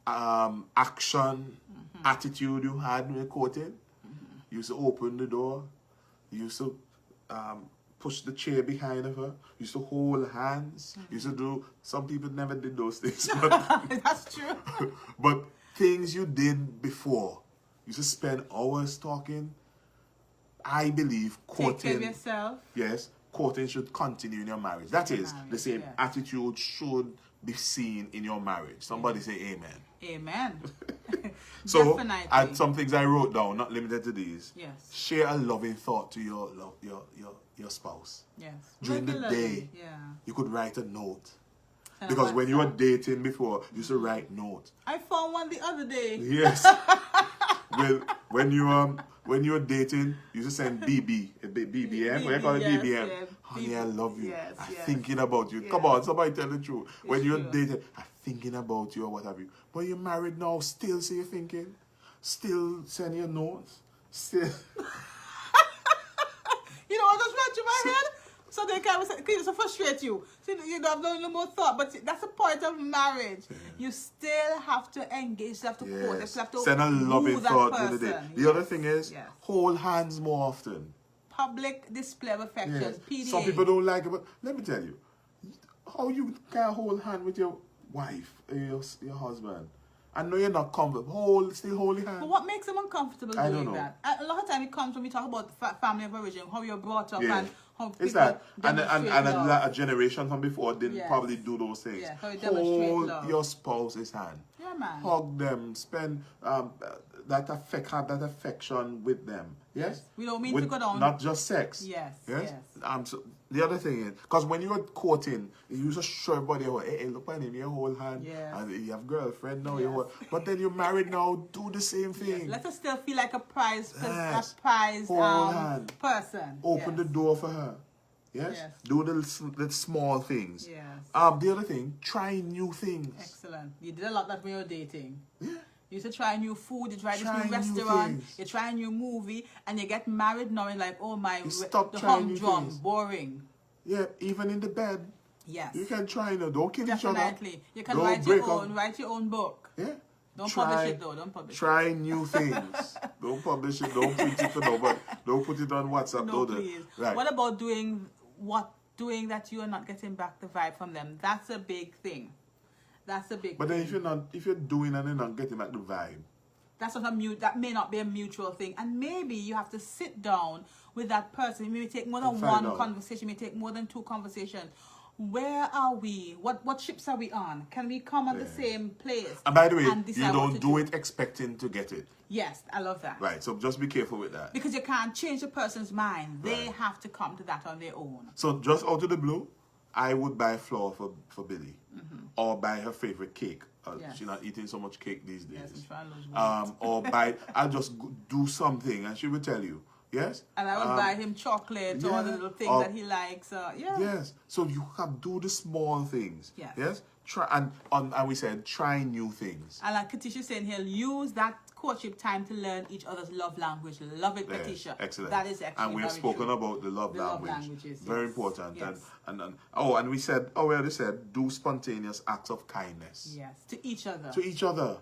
Speaker 2: action, attitude you had when you courted? You used to open the door. You used to push the chair behind of her. You used to hold hands. You used to do, some people never did those things. But,
Speaker 1: that's true.
Speaker 2: But things you did before. You used to spend hours talking. I believe courting.
Speaker 1: Take care of yourself.
Speaker 2: Yes. Courting should continue in your marriage. That is, the same attitude should be seen in your marriage. Somebody say amen.
Speaker 1: Amen.
Speaker 2: So, some things I wrote down, not limited to these.
Speaker 1: Yes.
Speaker 2: Share a loving thought to your spouse.
Speaker 1: Yes.
Speaker 2: During the day, you could write a note. Because when you were dating before, you used to write notes.
Speaker 1: I found one the other day.
Speaker 2: Yes. when you were dating, you used to send BBM. What do you call it? BBM. Honey, I love you. I'm thinking about you. Come on, somebody tell the truth. When you're dating, I'm thinking about you or what have you. But you're married now, still say you're thinking. Still send your notes. Still.
Speaker 1: You know what just went through my head? So they can frustrate you. So you don't have no more thought. But that's the point of marriage. You still have to engage. You still have to court. You still have to
Speaker 2: send a loving thought to the day. The other thing is, hold hands more often.
Speaker 1: Public display of affection. PDA.
Speaker 2: Some people don't like it, but let me tell you, how you can hold hand with your wife, your husband. I know you're not comfortable. Still hold your hand.
Speaker 1: But what makes them uncomfortable doing that? A lot of time it comes when we talk about family of origin, how you're brought up and how people
Speaker 2: and a generation from before didn't probably do those things.
Speaker 1: Yeah,
Speaker 2: hold your spouse's hand.
Speaker 1: Yeah, man.
Speaker 2: Hug them. Spend have that affection with them. Yes.
Speaker 1: We don't mean to go down.
Speaker 2: Not just sex.
Speaker 1: Yes.
Speaker 2: So the other thing is, because when you're courting, you just show everybody, hey, look at him, you hold hand.
Speaker 1: Yeah.
Speaker 2: And you have girlfriend now. But then you're married now, do the same thing.
Speaker 1: Yes. Let us still feel like a prize person.
Speaker 2: Open the door for her. Yes? Do the small things.
Speaker 1: Yes.
Speaker 2: The other thing, try new things.
Speaker 1: Excellent. You did a lot that when you were dating. Yeah. You used to try new food, you try this new restaurant, you try a new movie, and you get married knowing like, oh my, the humdrum, boring.
Speaker 2: Yeah, even in the bed.
Speaker 1: Yes.
Speaker 2: You can try, don't kill each other.
Speaker 1: Definitely. You can write your own book.
Speaker 2: Yeah.
Speaker 1: Don't publish it though, don't publish it.
Speaker 2: Try new things. Don't publish it, don't preach it for nobody. Don't put it on WhatsApp.
Speaker 1: No, please. Right. What about doing that you are not getting back the vibe from them? That's a big thing. That's a big thing.
Speaker 2: But then if you're doing and you're not getting back the vibe,
Speaker 1: that's not that may not be a mutual thing. And maybe you have to sit down with that person. It may take more than one conversation, it may take more than two conversations. Where are we? What ships are we on? Can we come at the same place?
Speaker 2: And by the way, you don't do it expecting to get it.
Speaker 1: Yes, I love that.
Speaker 2: Right, so just be careful with that.
Speaker 1: Because you can't change a person's mind. They have to come to that on their own.
Speaker 2: So just out of the blue, I would buy flour for Billy. Or buy her favorite cake. She's not eating so much cake these days.
Speaker 1: Yes, I'm
Speaker 2: or I'll just do something and she will tell you. Yes?
Speaker 1: And I would buy him chocolate or the little things that he likes.
Speaker 2: Yes. So you have do the small things. Yes? Try and we said try new things.
Speaker 1: And like Katisha saying here, use that courtship time to learn each other's love language. Love it, Katisha.
Speaker 2: Excellent.
Speaker 1: That is actually
Speaker 2: and we have spoken about the love languages. Very important.
Speaker 1: Yes.
Speaker 2: And we said we already said do spontaneous acts of kindness.
Speaker 1: Yes. To each other.
Speaker 2: To each other.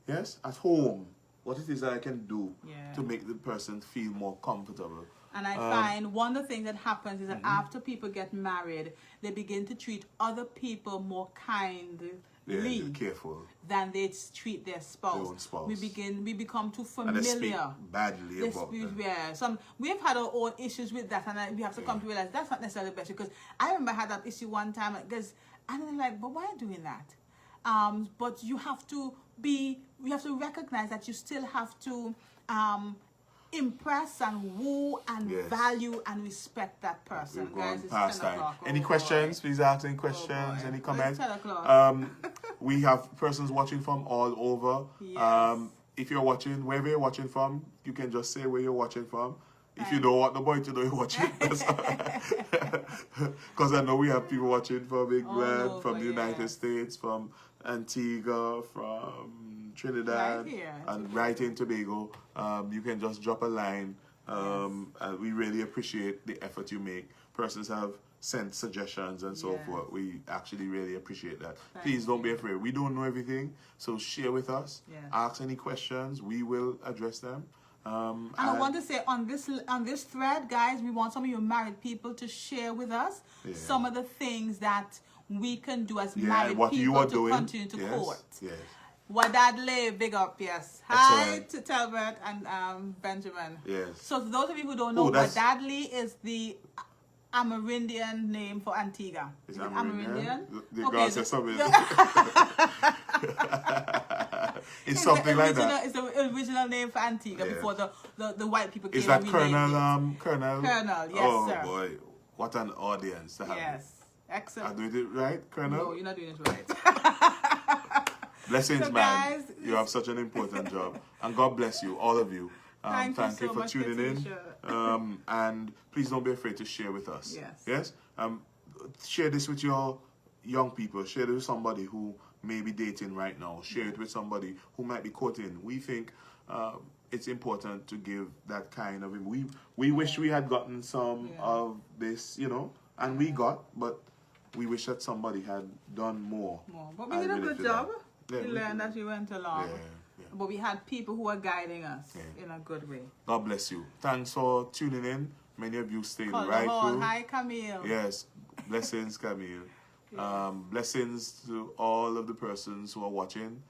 Speaker 2: Yes? At home. What it is that I can do to make the person feel more comfortable.
Speaker 1: And I find one of the things that happens is that after people get married, they begin to treat other people more kind
Speaker 2: careful.
Speaker 1: than they treat their spouse.
Speaker 2: Their own spouse.
Speaker 1: We become too familiar.
Speaker 2: And they speak badly about them.
Speaker 1: Yeah. We've had our own issues with that, and we have to come to realize that's not necessarily the best. Because I remember I had that issue one time, and they're like, but why are you doing that? But you have to recognize that you still have to impress and woo and value and respect that person. Guys, it's 10 o'clock.
Speaker 2: Any questions? Please ask any questions. Any comments?
Speaker 1: It's 10 o'clock.
Speaker 2: We have persons watching from all over.
Speaker 1: Yes.
Speaker 2: If you're watching, wherever you're watching from, you can just say where you're watching from. If you don't want the boy to know you're watching, because I know we have people watching from England, from the United States, from Antigua, from Trinidad, and right in Tobago. You can just drop a line. And we really appreciate the effort you make. Persons have sent suggestions and so forth. We actually really appreciate that. Please don't be afraid. We don't know everything, so share with us. Ask any questions. We will address them.
Speaker 1: And I want to say on this thread, guys, we want some of you married people to share with us some of the things that we can do as married people to continue to court.
Speaker 2: Yes.
Speaker 1: Wadadle, big up, yes. Hi to Talbot and Benjamin.
Speaker 2: Yes.
Speaker 1: So for those of you who don't know, Wadadle is the Amerindian name for Antigua.
Speaker 2: Is it Amerindian? The
Speaker 1: okay,
Speaker 2: God says something. It's something like that.
Speaker 1: It's the original name for Antigua before the white people came.
Speaker 2: Is that
Speaker 1: and
Speaker 2: Colonel?
Speaker 1: Colonel, yes,
Speaker 2: sir. Oh boy, what an audience to have.
Speaker 1: Yes, excellent.
Speaker 2: I doing it right, Colonel?
Speaker 1: No, you're not doing it right.
Speaker 2: Blessings,
Speaker 1: so
Speaker 2: man.
Speaker 1: Guys,
Speaker 2: you have such an important job, and God bless you, all of you.
Speaker 1: Thank you so
Speaker 2: for
Speaker 1: much,
Speaker 2: tuning in. And please don't be afraid to share with us.
Speaker 1: Yes.
Speaker 2: Share this with your young people. Share it with somebody who may be dating right now. Share it with somebody who might be courting. We think it's important to give that kind of. We wish we had gotten some of this, and we got, but we wish that somebody had done more.
Speaker 1: But we did a good job. We learned as we went along. But we had people who are guiding us in a good way.
Speaker 2: God bless you. Thanks for tuning in. Many of you stayed right through.
Speaker 1: Hi, Camille.
Speaker 2: Yes. Blessings, Camille. Blessings to all of the persons who are watching.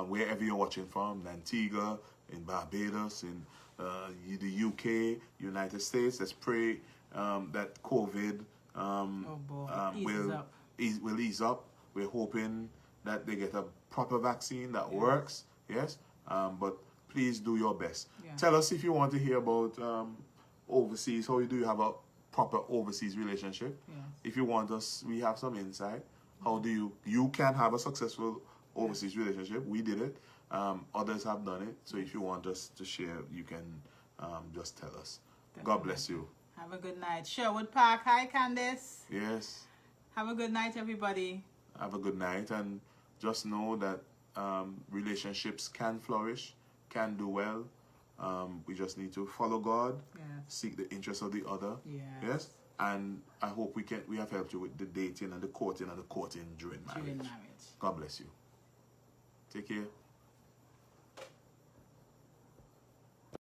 Speaker 2: Wherever you're watching from. Antigua, in Barbados, in the UK, United States. Let's pray that COVID will ease up. We're hoping that they get a proper vaccine that works. Yes, but please do your best. Tell us if you want to hear about overseas. How do you have a proper overseas relationship? If you want us, we have some insight. How do you can have a successful overseas relationship? We did it. Others have done it. So if you want us to share, you can just tell us. Definitely. God bless you.
Speaker 1: Have a good night. Sherwood Park. Hi, Candice.
Speaker 2: Yes.
Speaker 1: Have a good night, everybody.
Speaker 2: Have a good night, and just know that relationships can flourish, can do well. We just need to follow God, seek the interest of the other. Yes. And I hope we have helped you with the dating and the courting during marriage. God bless you. Take care.